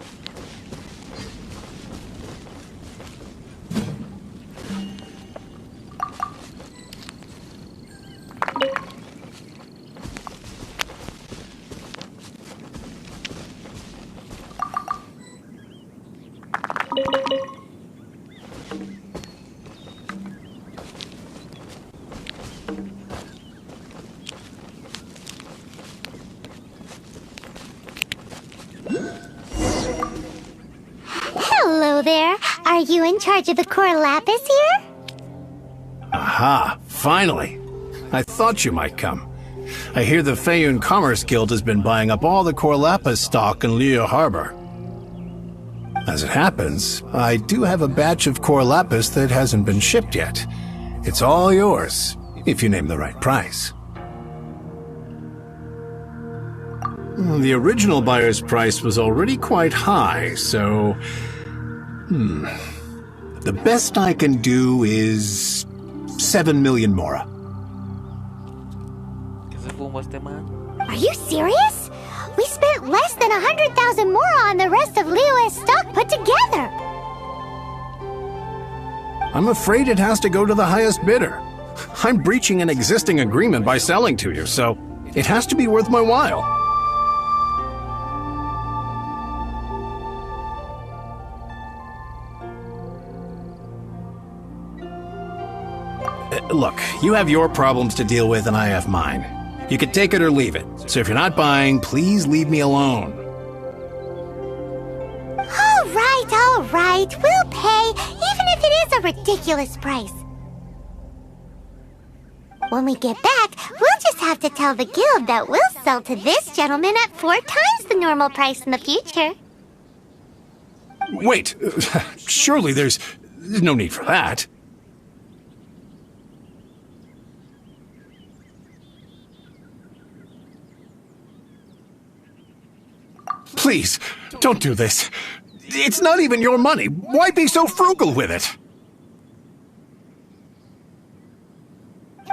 Hello there. Are you in charge of the core lapis here? Aha, finally. I thought you might come. I hear the Feiyun Commerce Guild has been buying up all the Corlapis stock in Liyue Harbor. As it happens, I do have a batch of Corlapis that hasn't been shipped yet. It's all yours, if you name the right price. The original buyer's price was already quite high, so... The best I can do is... 7 million mora. Are you serious? We spent less than 100,000 mora on the rest of Liyue's stock put together. I'm afraid it has to go to the highest bidder. I'm breaching an existing agreement by selling to you, so it has to be worth my while. Look, you have your problems to deal with and I have mine. You can take it or leave it. So if you're not buying, please leave me alone. All right. We'll pay, even if it is a ridiculous price. When we get back, we'll just have to tell the guild that we'll sell to this gentleman at 4 times the normal price in the future. Wait, surely there's no need for that. Please, don't do this. It's not even your money. Why be so frugal with it?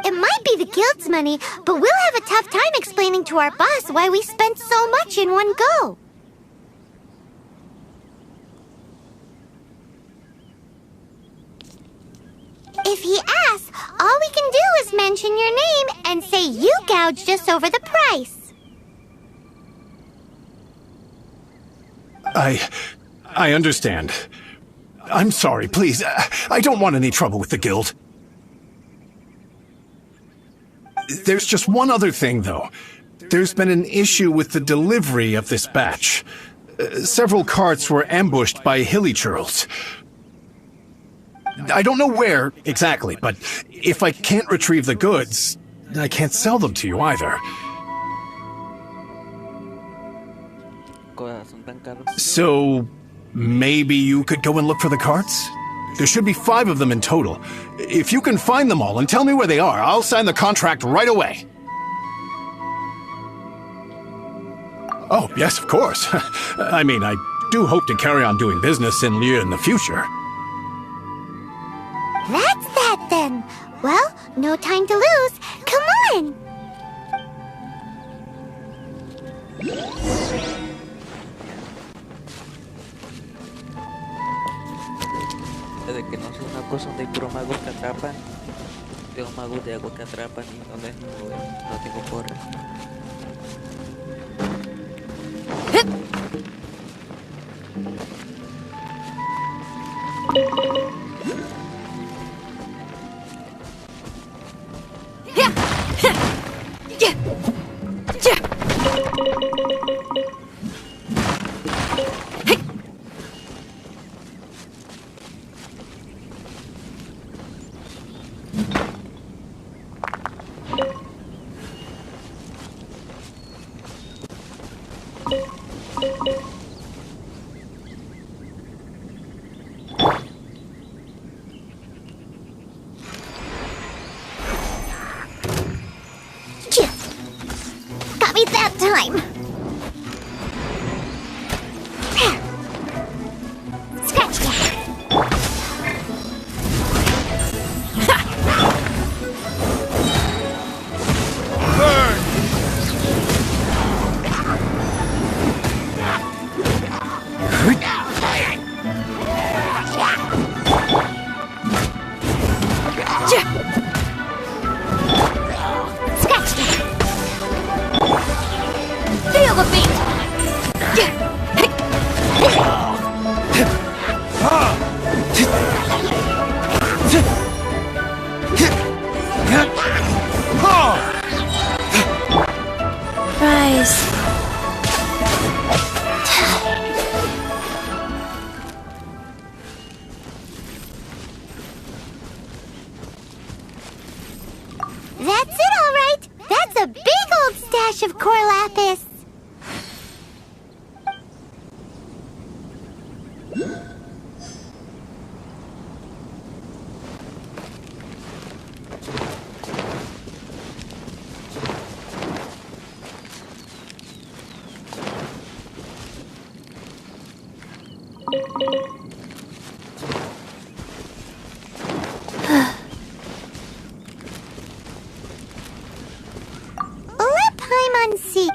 It might be the guild's money, but we'll have a tough time explaining to our boss why we spent so much in one go. If he asks, all we can do is mention your name and say you gouged us over the price. I understand. I'm sorry, please. I don't want any trouble with the guild. There's just one other thing, though. There's been an issue with the delivery of this batch. Several carts were ambushed by hilly churls. I don't know where exactly, but if I can't retrieve the goods, I can't sell them to you either. So, maybe you could go and look for the carts? There should be 5 of them in total. If you can find them all and tell me where they are, I'll sign the contract right away. Oh, yes, of course. I mean, I do hope to carry on doing business in Liyue in the future. That's that then. Well, no time to lose. Come on! De que no sea una cosa donde hay puros magos que atrapan, tengo magos de agua que atrapan y no les mueven, no tengo porra. Got me that time! Scratch that! Feel the beat! Rise. batch of core lapis. Lip Hymancy.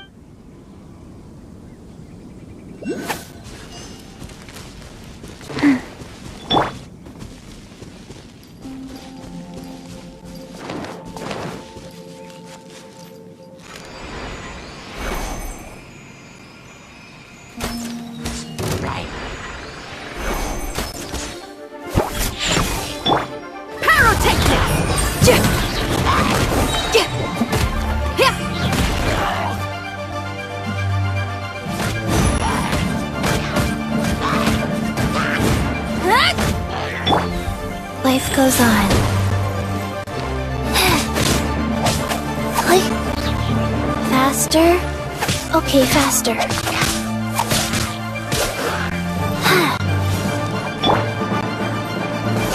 Life goes on. Faster? Okay, faster.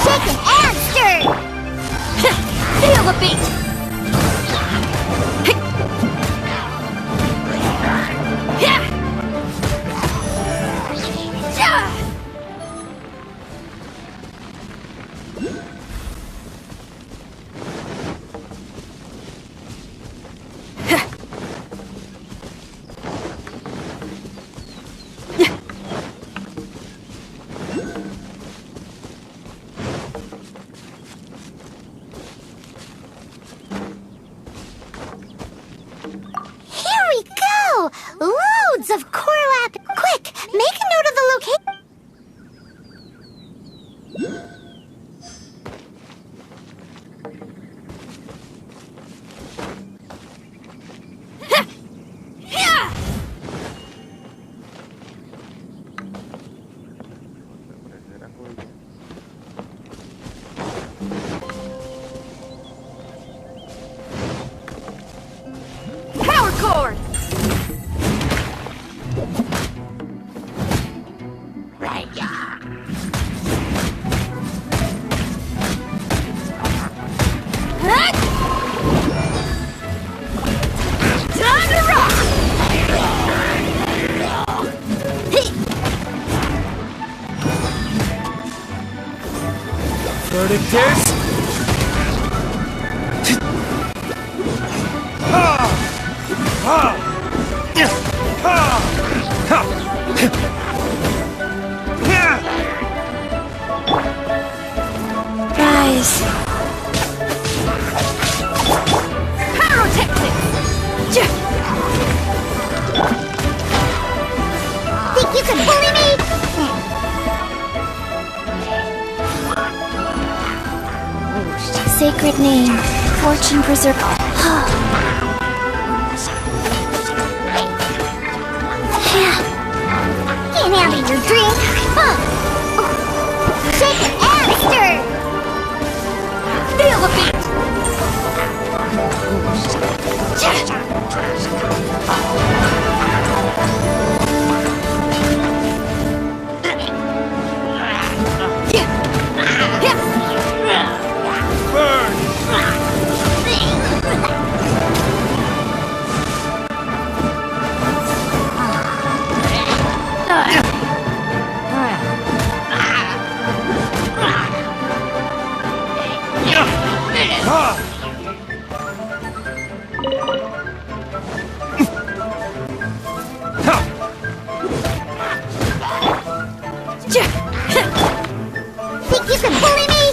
Shaken and stirred! Feel the beat! Loads of core lap. Quick, make a note of the location. Power cord. Verdict is... Rise. Pyrotechnics! Think you can bully me? Sacred name, fortune preserver. Can't handle your drink. Shake it and stir. Feel the beat. Think you can bully me?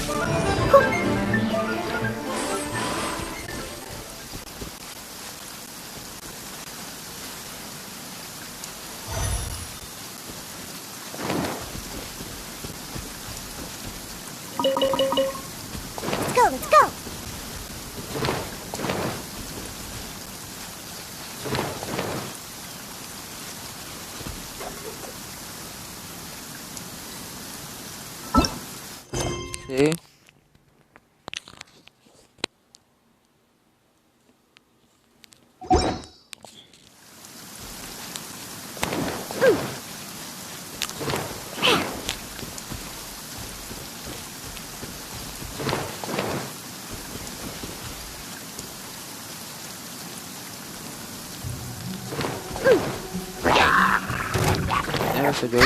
Let's go! Sí. Eso yo ya.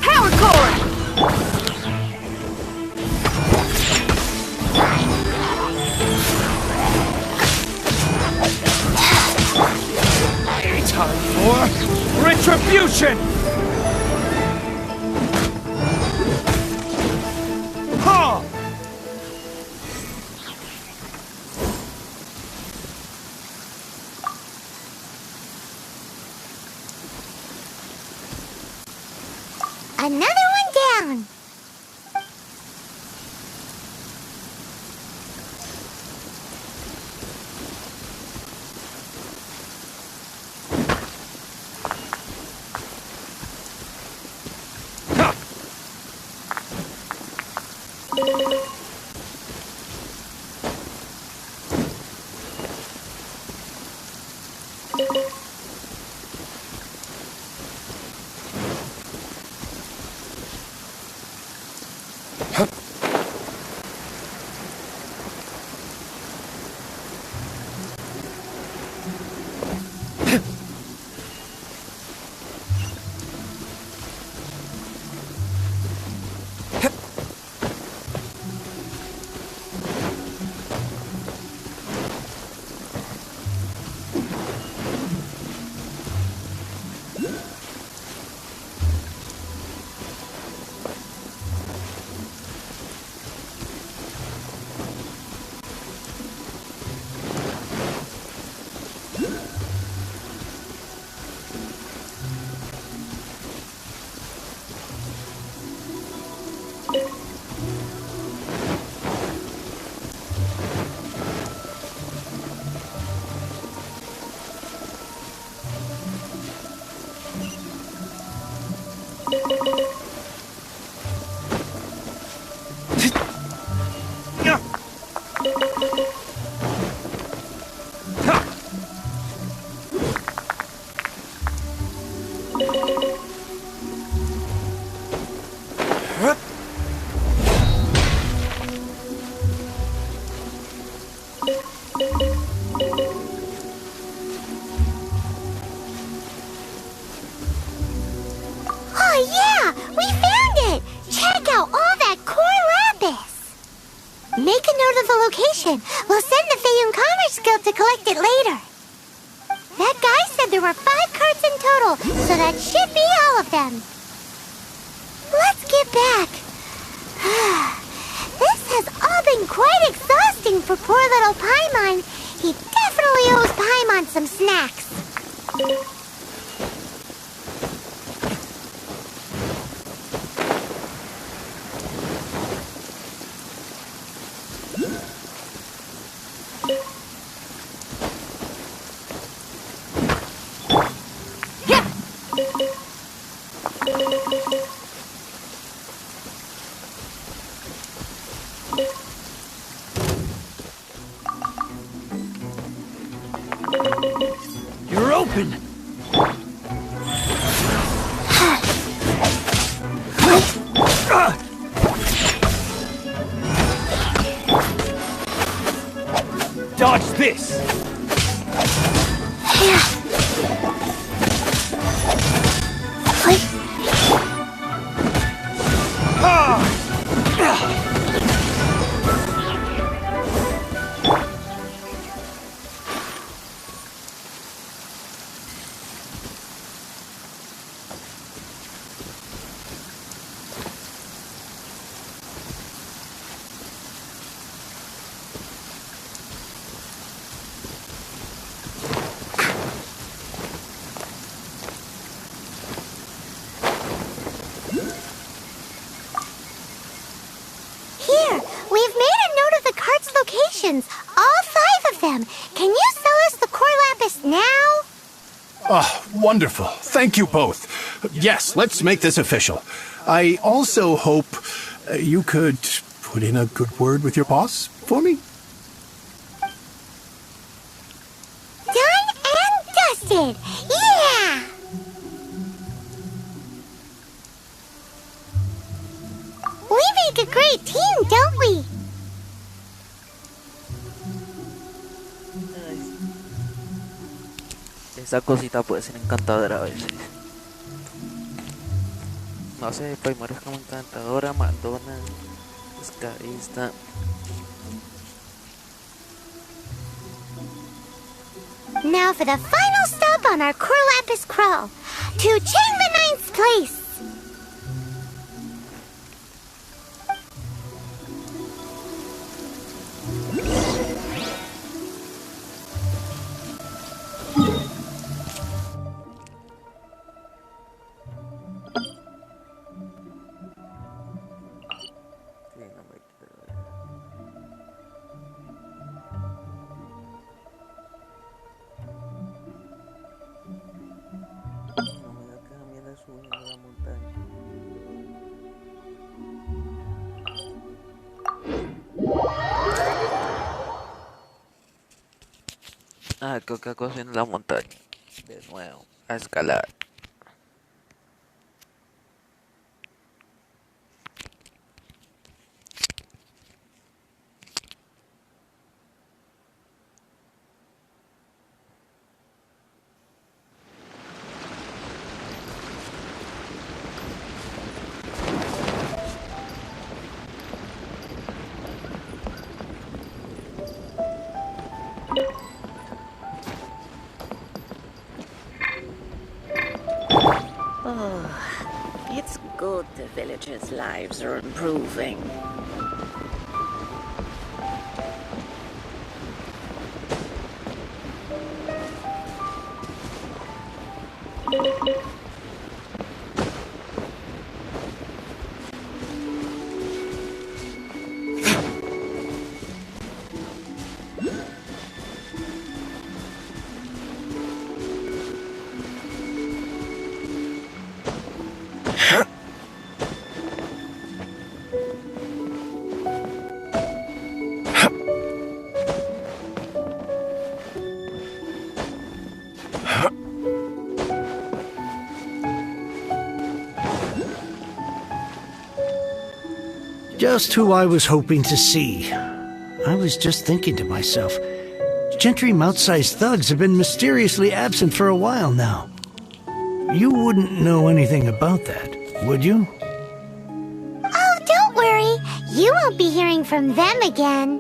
Power core! Time for retribution! Ha! Another one down. We'll send the Fayun Commerce Guild to collect it later. That guy said there were 5 carts in total, so that should be all of them. Let's get back. This has all been quite exhausting for poor little Paimon. He definitely owes Paimon some snacks. You're open! Dodge this! All 5 of them. Can you sell us the core lapis now? Oh, wonderful. Thank you both. Yes, let's make this official. I also hope you could put in a good word with your boss for me. Done and dusted. Yeah! We make a great team, don't we? Esa cosita puede ser encantadora a veces. No sé, primero es como encantadora, McDonald's, esclavista. Now for the final stop on our Corlapis crawl, to Chamber Ninth's place. Ah, creo que cosa en la montaña. De nuevo, a escalar. Oh, it's good the villagers' lives are improving. Just who I was hoping to see. I was just thinking to myself, gentry mouth-sized thugs have been mysteriously absent for a while now. You wouldn't know anything about that, would you? Oh, don't worry. You won't be hearing from them again.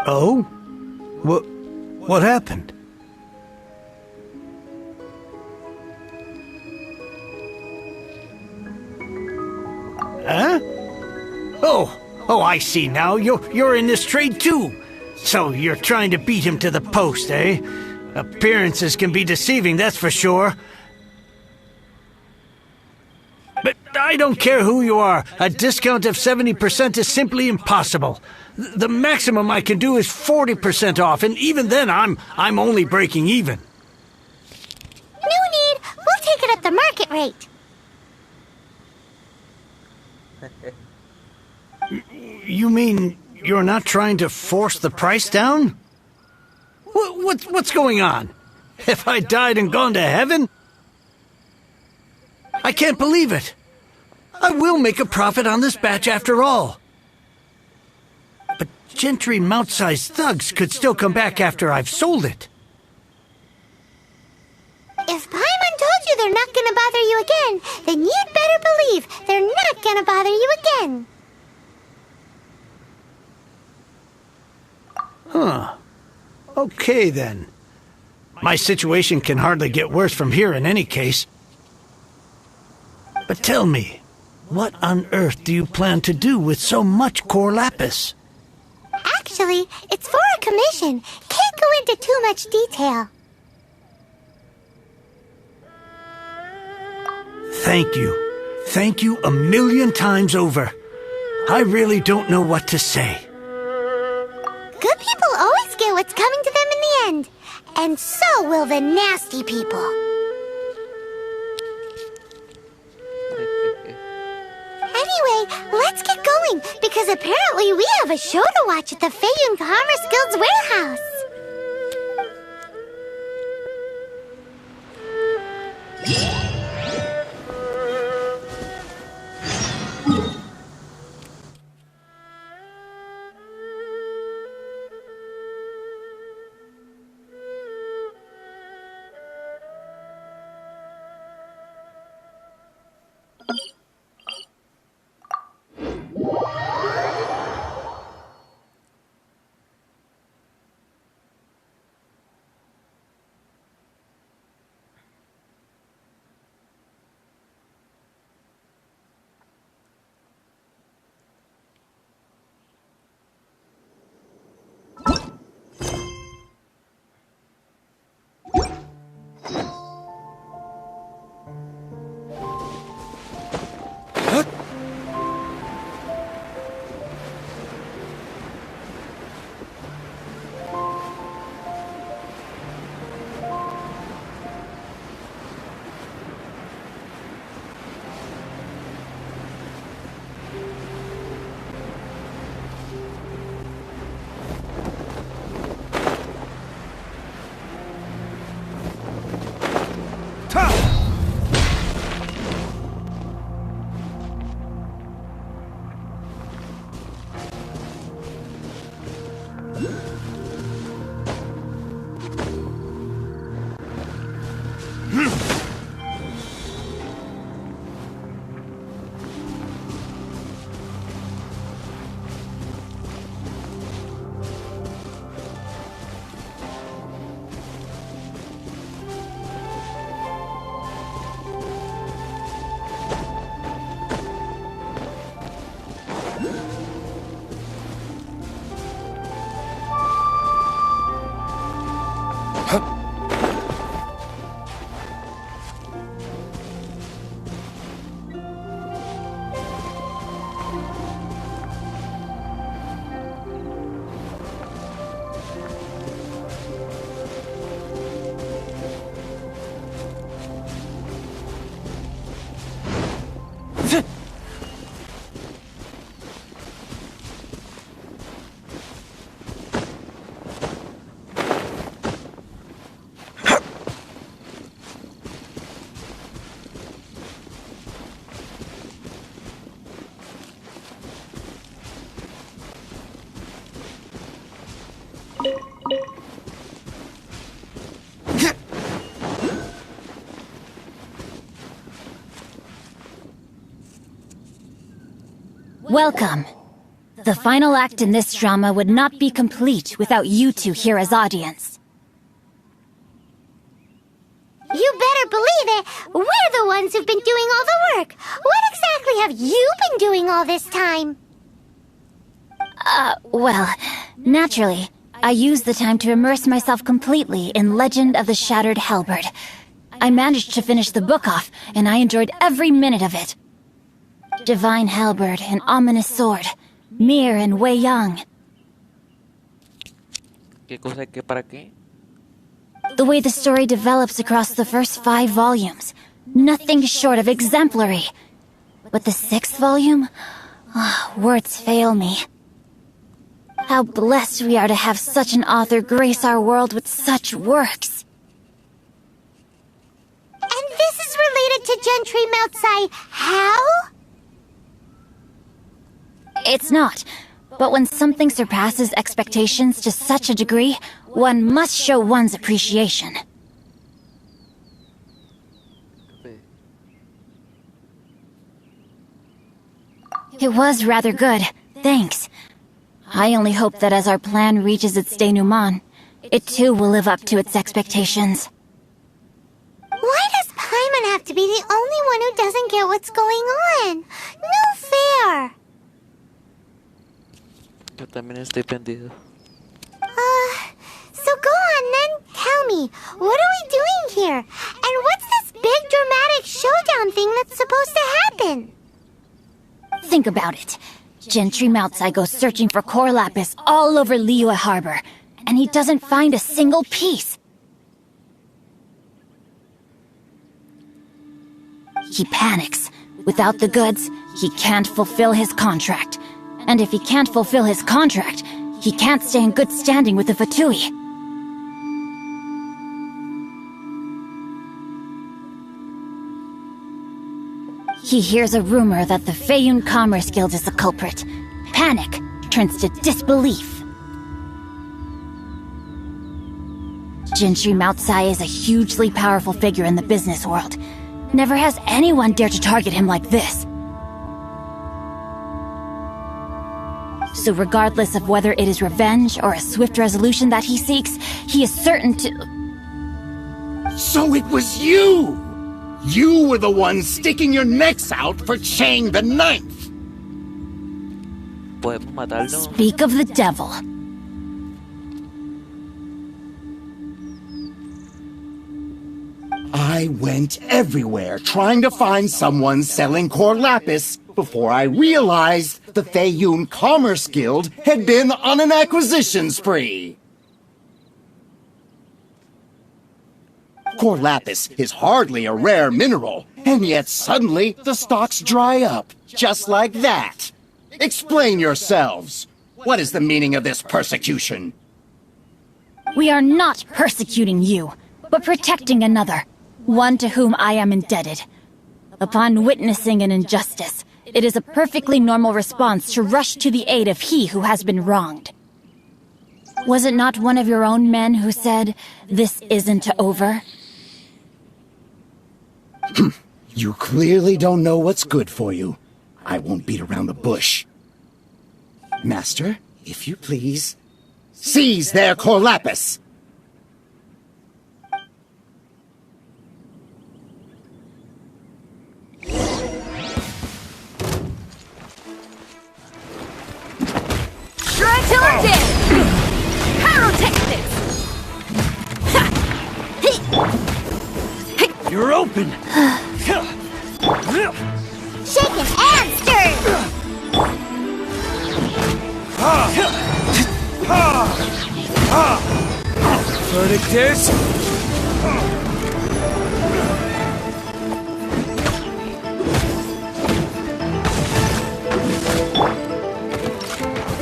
Oh? What happened? Huh? Oh, I see now. You're in this trade too. So you're trying to beat him to the post, eh? Appearances can be deceiving, that's for sure. But I don't care who you are. A discount of 70% is simply impossible. The maximum I can do is 40% off, and even then I'm only breaking even. No need. We'll take it at the market rate. You mean you're not trying to force the price down? What's going on? Have I died and gone to heaven? I can't believe it. I will make a profit on this batch after all. But gentry mouth-sized thugs could still come back after I've sold it. If Paimon told you they're not gonna bother you again, then you'd better believe they're not gonna bother you again. Huh. Okay, then. My situation can hardly get worse from here in any case. But tell me, what on earth do you plan to do with so much core lapis? Actually, it's for a commission. Can't go into too much detail. Thank you. Thank you a million times over. I really don't know what to say. Good people always get what's coming to them in the end. And so will the nasty people. Anyway, let's get going, because apparently we have a show to watch at the Feiyun Commerce Guild's warehouse. Welcome. The final act in this drama would not be complete without you two here as audience. You better believe it! We're the ones who've been doing all the work! What exactly have you been doing all this time? Well, naturally, I used the time to immerse myself completely in Legend of the Shattered Halberd. I managed to finish the book off, and I enjoyed every minute of it. Divine Halberd, an ominous sword. Mir and Wei Yang. ¿Qué cosa que para qué? The way the story develops across the first 5 volumes, nothing short of exemplary. But the 6th volume? Words fail me. How blessed we are to have such an author grace our world with such works. And this is related to Gentry Moutsai how? It's not. But when something surpasses expectations to such a degree, one must show one's appreciation. It was rather good, thanks. I only hope that as our plan reaches its denouement, it too will live up to its expectations. Why does Paimon have to be the only one who doesn't get what's going on? No fair! Yo también estoy perdido. So go on then, tell me, what are we doing here? And what's this big dramatic showdown thing that's supposed to happen? Think about it. Gentry Moutsai goes searching for core lapis all over Liyue Harbor, and he doesn't find a single piece. He panics. Without the goods, he can't fulfill his contract. And if he can't fulfill his contract, he can't stay in good standing with the Fatui. He hears a rumor that the Feiyun Commerce Guild is the culprit. Panic turns to disbelief. Gentry Moutsai is a hugely powerful figure in the business world. Never has anyone dared to target him like this. So regardless of whether it is revenge or a swift resolution that he seeks, he is certain to... So it was you! You were the one sticking your necks out for Chang the Ninth! Podemos matarlo. Speak of the devil. I went everywhere trying to find someone selling core lapis before I realized the Feiyun Commerce Guild had been on an acquisition spree. Core lapis is hardly a rare mineral, and yet suddenly the stocks dry up, just like that. Explain yourselves. What is the meaning of this persecution? We are not persecuting you, but protecting another, one to whom I am indebted. Upon witnessing an injustice, it is a perfectly normal response to rush to the aid of he who has been wronged. Was it not one of your own men who said, "This isn't over"? You clearly don't know what's good for you. I won't beat around the bush. Master, if you please, seize their Corlapis! Strike till I'm dead! Pyrotechnics! You're open! Shaken and stirred! Verdict is...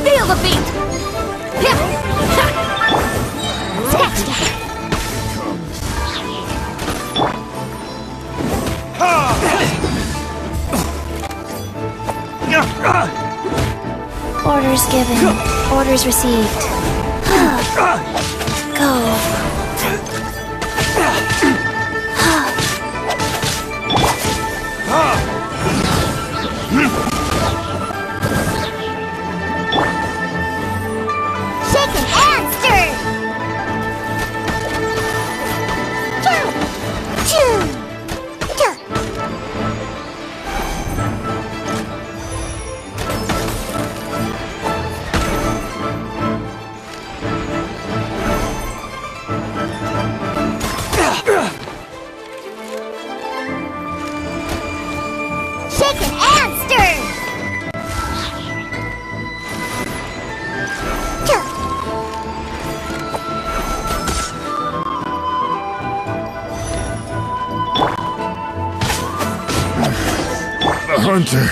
Feel the beat! Sketch that! Orders given. Orders received. Go. Shaken and stirred! Choo! Shaken and stirred! The hunter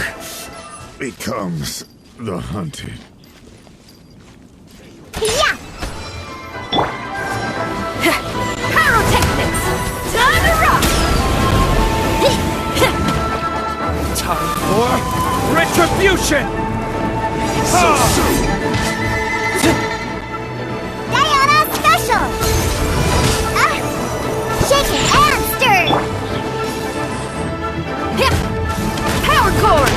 becomes the hunted. Yeah! Pyrotechnics! Time to rock! Time for retribution! Diana Special! Shaken and stirred! Power cord!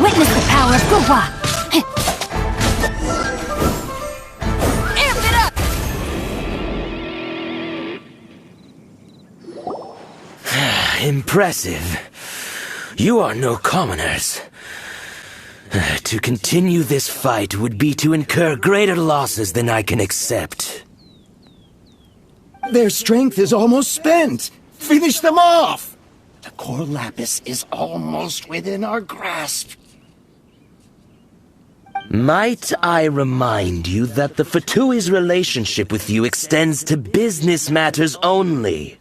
Witness the power of Guhua! Amp it up! Impressive. You are no commoners. To continue this fight would be to incur greater losses than I can accept. Their strength is almost spent. Finish them off! The Corlapis is almost within our grasp. Might I remind you that the Fatui's relationship with you extends to business matters only?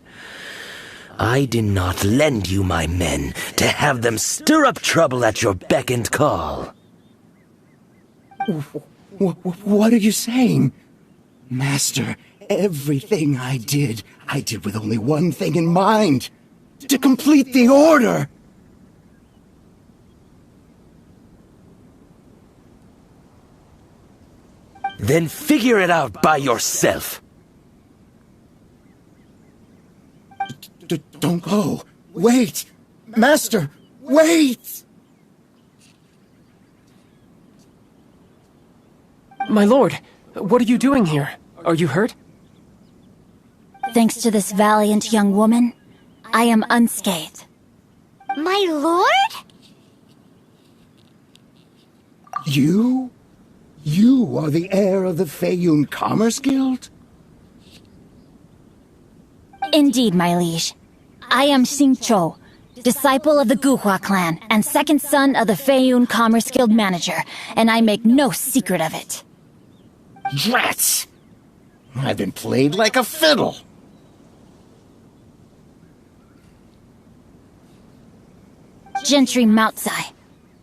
I did not lend you my men to have them stir up trouble at your beck and call. What are you saying? Master, everything I did with only one thing in mind. To complete the order! Then figure it out by yourself. Don't go. Wait! Master, wait! My lord, what are you doing here? Are you hurt? Thanks to this valiant young woman, I am unscathed. My lord? You? You are the heir of the Feiyun Commerce Guild? Indeed, my liege. I am Xing Chou, disciple of the Guhua clan and second son of the Feiyun Commerce Guild manager, and I make no secret of it. Drats! I've been played like a fiddle. Gentry Moutsai.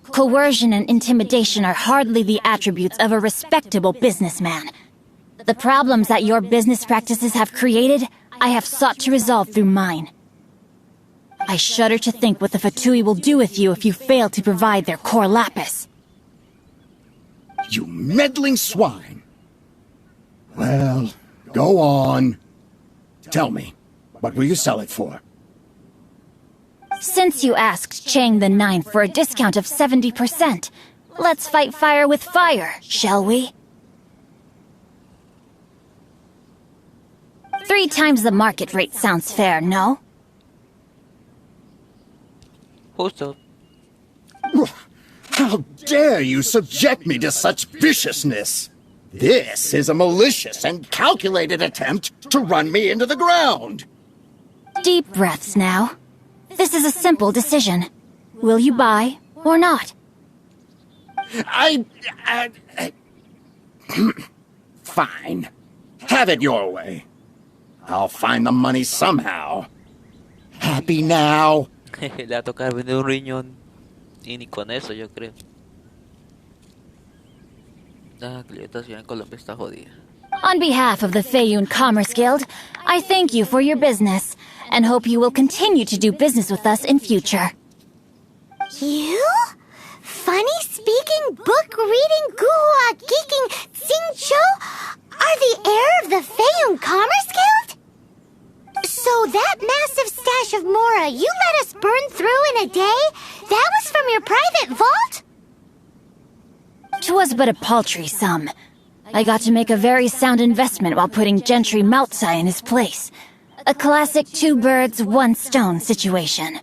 Coercion and intimidation are hardly the attributes of a respectable businessman. The problems that your business practices have created, I have sought to resolve through mine. I shudder to think what the Fatui will do with you if you fail to provide their core lapis. You meddling swine! Well, go on. Tell me, what will you sell it for? Since you asked Chang the Ninth for a discount of 70%, let's fight fire with fire, shall we? 3 times the market rate sounds fair, no? Justo. How dare you subject me to such viciousness? This is a malicious and calculated attempt to run me into the ground. Deep breaths now. This is a simple decision. Will you buy or not? Fine. Have it your way. I'll find the money somehow. Happy now? Le va a tocar vender un riñón. Y ni con eso, yo creo. La clientación en Colombia está jodida. On behalf of the Feiyun Commerce Guild, I thank you for your business, and hope you will continue to do business with us in future. You? Funny-speaking, book-reading, guhua geeking Xing Chou are the heir of the Feiyun Commerce Guild? So that massive stash of Mora you let us burn through in a day, that was from your private vault? 'Twas but a paltry sum. I got to make a very sound investment while putting Gentry Moutsai in his place. A classic 2 birds, 1 stone situation.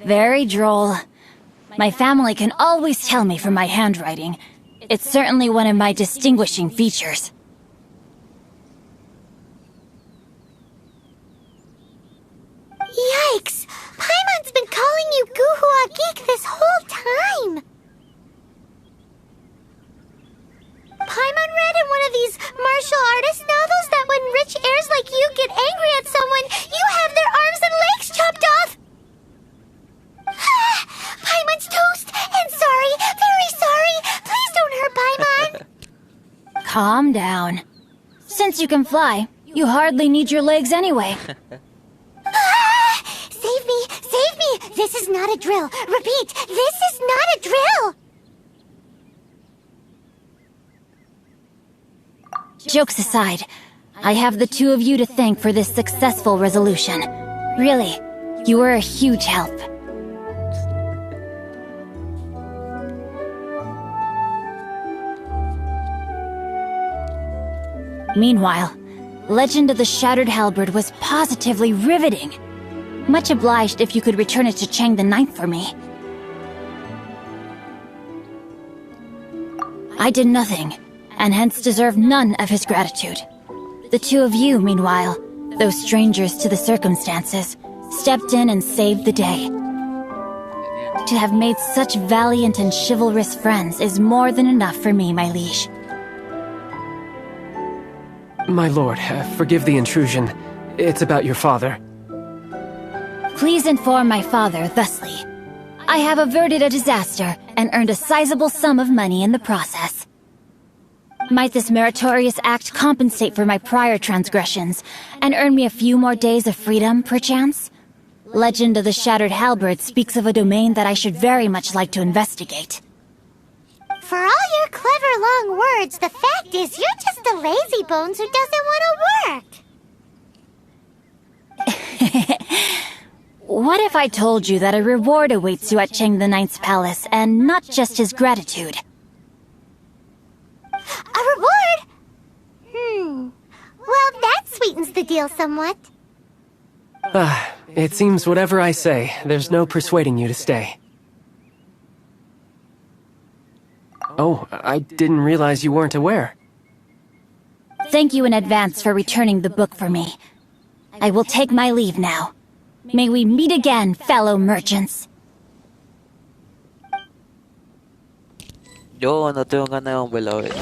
Very droll. My family can always tell me from my handwriting. It's certainly one of my distinguishing features. Yikes! Paimon's been calling you Guhua Geek this whole time! Paimon read in one of these martial artist novels that when rich heirs like you get angry at someone, you have their arms and legs chopped off! Paimon's toast! And sorry, very sorry! Please don't hurt Paimon! Calm down. Since you can fly, you hardly need your legs anyway. Save me! Save me! This is not a drill! Repeat, this is not a drill! Jokes aside, I have the 2 of you to thank for this successful resolution. Really, you were a huge help. Meanwhile, Legend of the Shattered Halberd was positively riveting. Much obliged if you could return it to Chang the Ninth for me. I did nothing, and hence deserve none of his gratitude. The 2 of you, meanwhile, though strangers to the circumstances, stepped in and saved the day. To have made such valiant and chivalrous friends is more than enough for me, my liege. My lord, forgive the intrusion. It's about your father. Please inform my father thusly. I have averted a disaster and earned a sizable sum of money in the process. Might this meritorious act compensate for my prior transgressions and earn me a few more days of freedom, perchance? Legend of the Shattered Halberd speaks of a domain that I should very much like to investigate. For all your clever long words, the fact is you're just a lazy bones who doesn't want to work. What if I told you that a reward awaits you at Chang the Ninth's palace, and not just his gratitude? A reward? Well, that's sweetens the deal somewhat. It seems whatever I say, there's no persuading you to stay. Oh, I didn't realize you weren't aware. Thank you in advance for returning the book for me. I will take my leave now. May we meet again, fellow merchants. Yo no tengo ganas de volverlo a ver.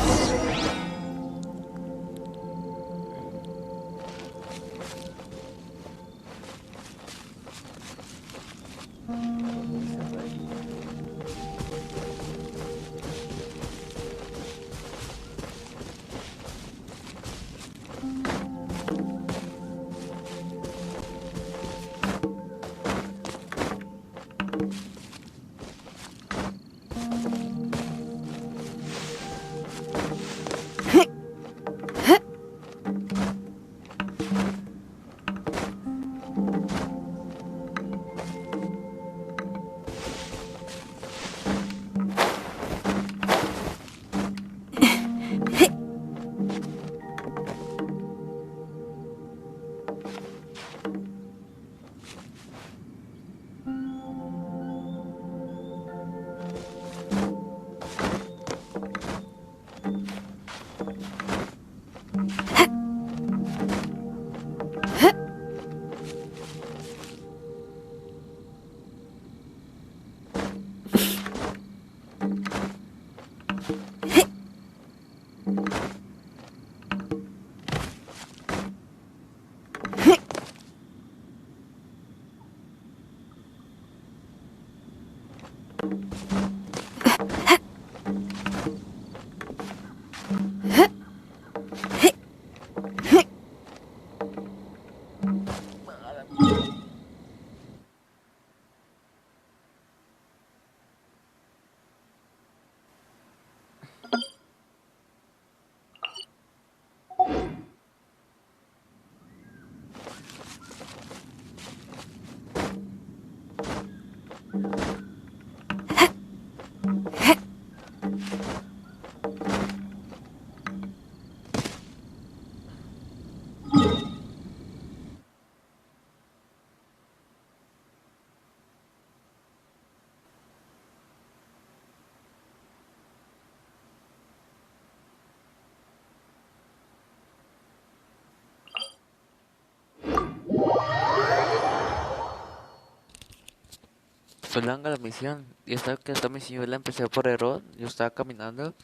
Fue larga la misión. Y esta misión yo la empecé por error. Yo estaba caminando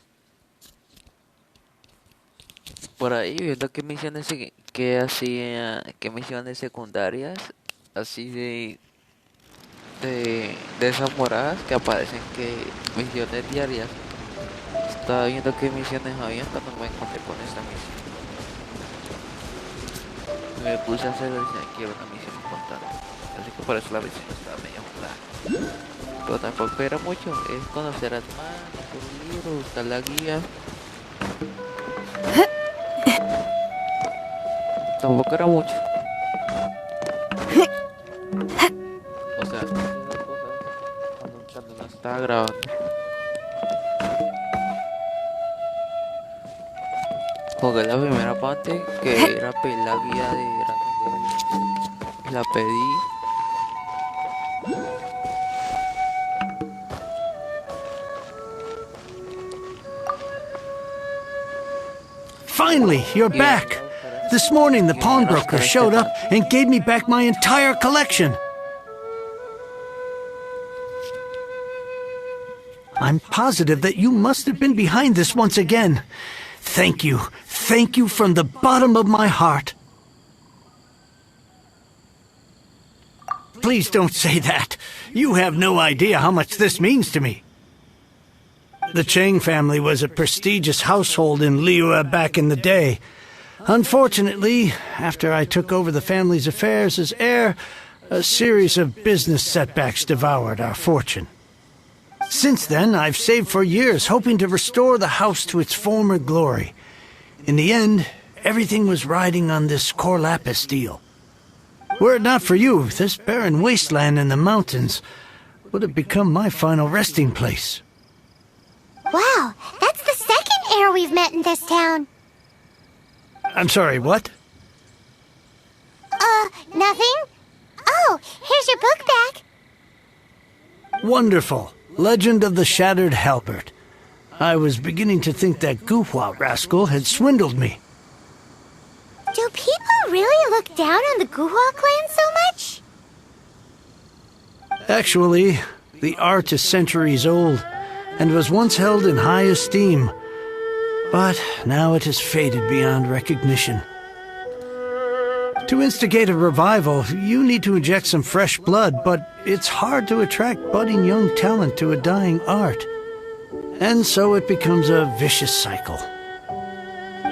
por ahí viendo qué misiones que hacía, qué misiones secundarias así de esas moradas que aparecen, que misiones diarias. Estaba viendo qué misiones había cuando me encontré con esta misión. Me puse a hacer aquí una misión importante. Así que por eso la misión estaba medio jugada. Pero tampoco era mucho, es conocer al man, hacer un libro, buscar la guía. Tampoco era mucho. O sea, haciendo cosas cuando no estaba grabando. Jugué la primera parte, que era pedir la guía de Grande. La pedí. Finally, you're back! This morning, the pawnbroker showed up and gave me back my entire collection. I'm positive that you must have been behind this once again. Thank you. Thank you from the bottom of my heart. Please don't say that. You have no idea how much this means to me. The Chang family was a prestigious household in Liyue back in the day. Unfortunately, after I took over the family's affairs as heir, a series of business setbacks devoured our fortune. Since then, I've saved for years, hoping to restore the house to its former glory. In the end, everything was riding on this core lapis deal. Were it not for you, this barren wasteland in the mountains would have become my final resting place. Wow, that's the second heir we've met in this town. I'm sorry, what? Nothing? Oh, here's your book back. Wonderful. Legend of the Shattered Halberd. I was beginning to think that Guhua rascal had swindled me. Do people really look down on the Guhua clan so much? Actually, the art is centuries old, and was once held in high esteem. But now it has faded beyond recognition. To instigate a revival, you need to inject some fresh blood, but it's hard to attract budding young talent to a dying art. And so it becomes a vicious cycle.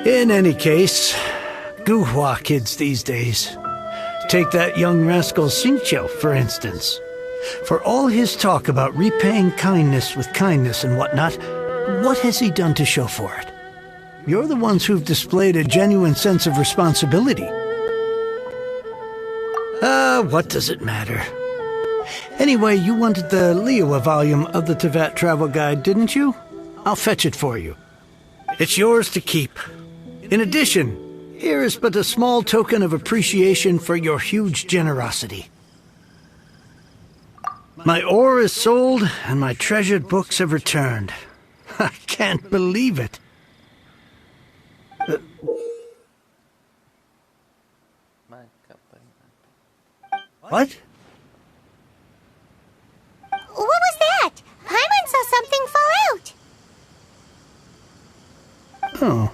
In any case, Guhua kids these days. Take that young rascal Xingqiu, for instance. For all his talk about repaying kindness with kindness and whatnot, what has he done to show for it? You're the ones who've displayed a genuine sense of responsibility. What does it matter? Anyway, you wanted the Liyue volume of the Teyvat Travel Guide, didn't you? I'll fetch it for you. It's yours to keep. In addition, here is but a small token of appreciation for your huge generosity. My ore is sold, and my treasured books have returned. I can't believe it. What? What was that? Paimon saw something fall out. Oh,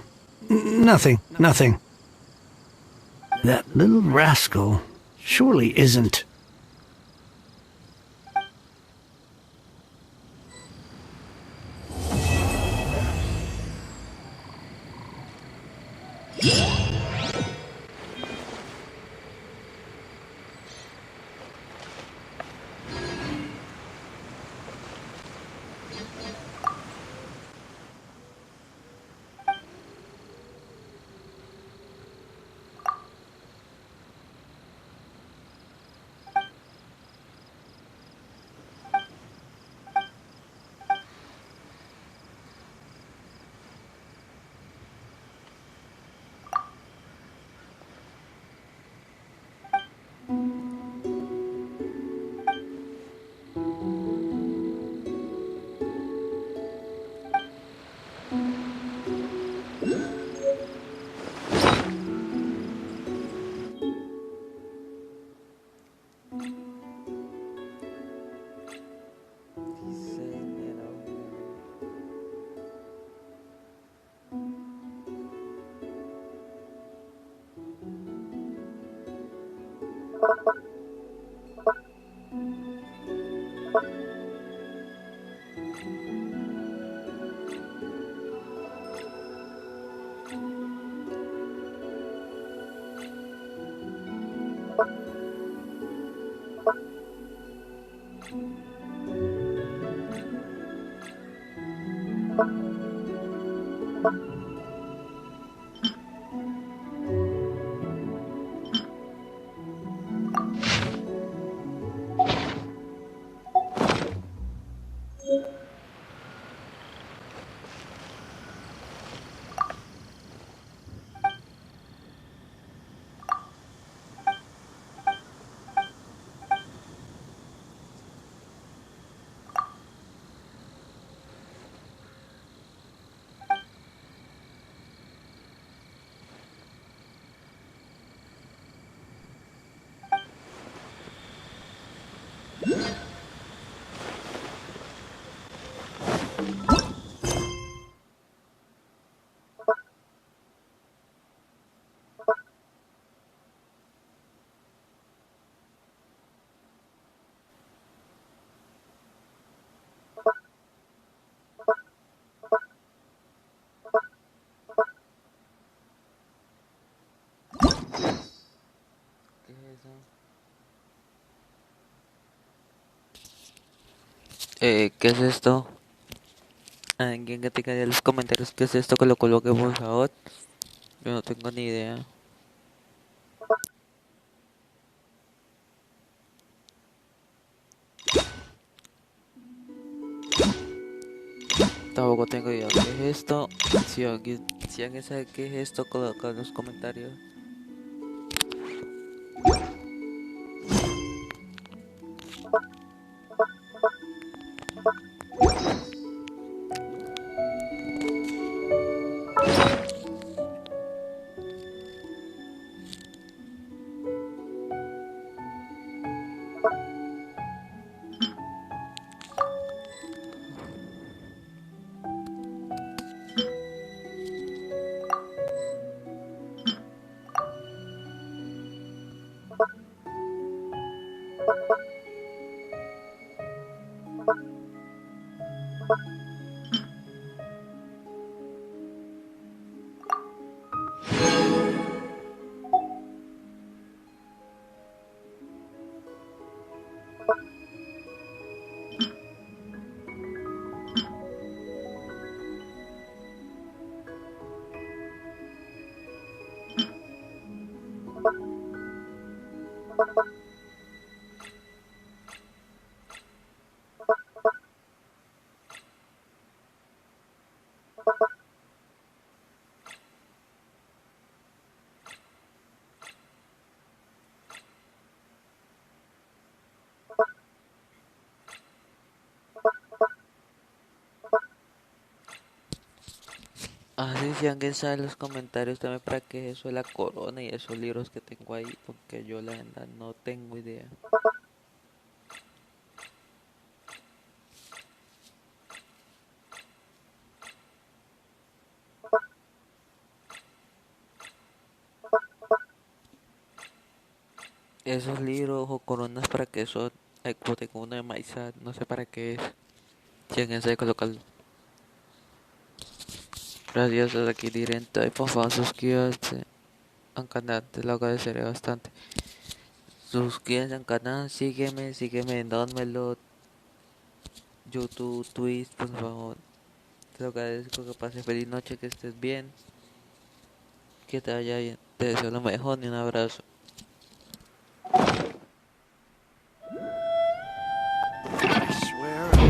nothing. That little rascal surely isn't... ¿Qué es esto? ¿Alguien que tenga en los comentarios qué es esto que lo coloque por favor? Yo no tengo ni idea. Tampoco tengo idea qué es esto. Si alguien sabe qué es esto, coloca en los comentarios. Así si alguien sabe en los comentarios también para qué es eso de la corona y esos libros que tengo ahí, porque yo la verdad no tengo idea. Esos libros o coronas para qué son, como tengo uno de maizal, no sé para qué es. Si alguien sabe colocarlo. Gracias, desde aquí directo y por favor suscríbanse al canal, te lo agradeceré bastante. Suscríbanse al canal, sígueme en Download, YouTube, Twitch, por favor. Te lo agradezco, que pases feliz noche, que estés bien, que te vaya bien. Te deseo lo mejor y un abrazo.